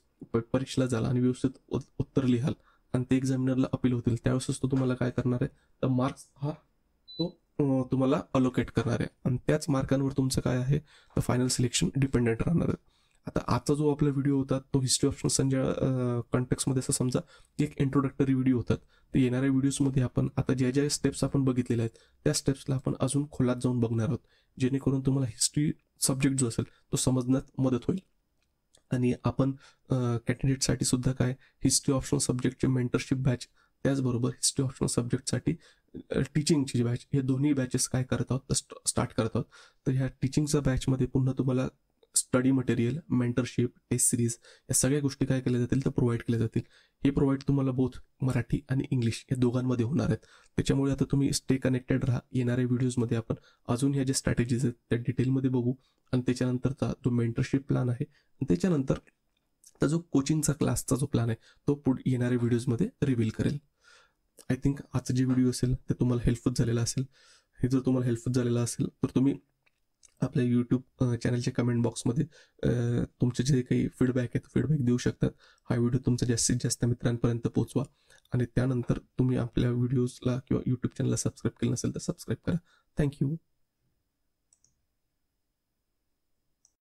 परीक्षेला जाल आणि व्यवस्थित उत्तर लिहाल आणि ते एक्झामिनरला अपील होतील त्यावेळेसच तो तुम्हाला काय करणार आहे, तर मार्क्स हा तो तुम्हाला अलोकेट करणार आहे आणि त्याच मार्कांवर तुमचं काय आहे तर फायनल सिलेक्शन डिपेंडेंट राहणार आहे. आता आजचा जो आपला व्हिडिओ होता तो हिस्ट्री ऑफ संजय कॉन्टेक्स्टमध्ये असं समजा एक इंट्रोडक्टरी व्हिडिओ होतात. तर येणाऱ्या व्हिडिओजमध्ये आपण आता ज्या ज्या स्टेप्स आपण बघितलेल्या आहेत त्या स्टेप्सला आपण अजून खोलात जाऊन बघणार आहोत, जेणेकरून तुम्हाला हिस्ट्री सब्जेक्ट जो असेल तो समजण्यात मदत होईल. आणि आपण कॅन्डिडेटसाठी सुद्धा काय हिस्ट्री ऑप्शनल सब्जेक्टचे मेंटरशिप बॅच, त्याचबरोबर हिस्ट्री ऑप्शनल सब्जेक्टसाठी टीचिंगची जी बॅच, हे दोन्ही बॅचेस काय करत आहोत, स्टार्ट करत आहोत. तर ह्या टीचिंगच्या बॅचमध्ये पुन्हा तुम्हाला study material, mentorship, test series या सगळ्या गोष्टी काय केल्या जातील तर प्रोव्हाइड केल्या जातील. हे प्रोव्हाइड तुम्हाला बोथ मराठी आणि इंग्लिश या दोघांमध्ये होणार आहेत. त्याच्यामुळे आता तुम्ही स्टे कनेक्टेड राहा. येणाऱ्या व्हिडिओजमध्ये आपण अजून ह्या ज्या स्ट्रॅटेजीज आहेत त्या डिटेलमध्ये बघू आणि त्याच्यानंतरचा जो मेंटरशिप प्लॅन आहे आणि त्याच्यानंतर जो कोचिंगचा क्लासचा जो प्लॅन आहे तो पुढे येणाऱ्या व्हिडिओजमध्ये रिव्हील करेल. आय थिंक आजचा जे व्हिडिओ असेल ते तुम्हाला हेल्पफुल झालेला असेल. हे जर तुम्हाला हेल्पफुल झालेलं असेल तर तुम्ही आपल्या यूट्यूब चॅनलच्या कमेंट बॉक्समध्ये तुमचे जे काही फीडबॅक आहे तो फीडबॅक देऊ शकतात. हा व्हिडिओ तुमचा जास्तीत जास्त मित्रांपर्यंत पोहोचवा आणि त्यानंतर तुम्ही आपल्या व्हिडिओजला किंवा यूट्यूब चॅनलला सबस्क्राईब केलं नसेल तर सबस्क्राईब करा. थँक्यू.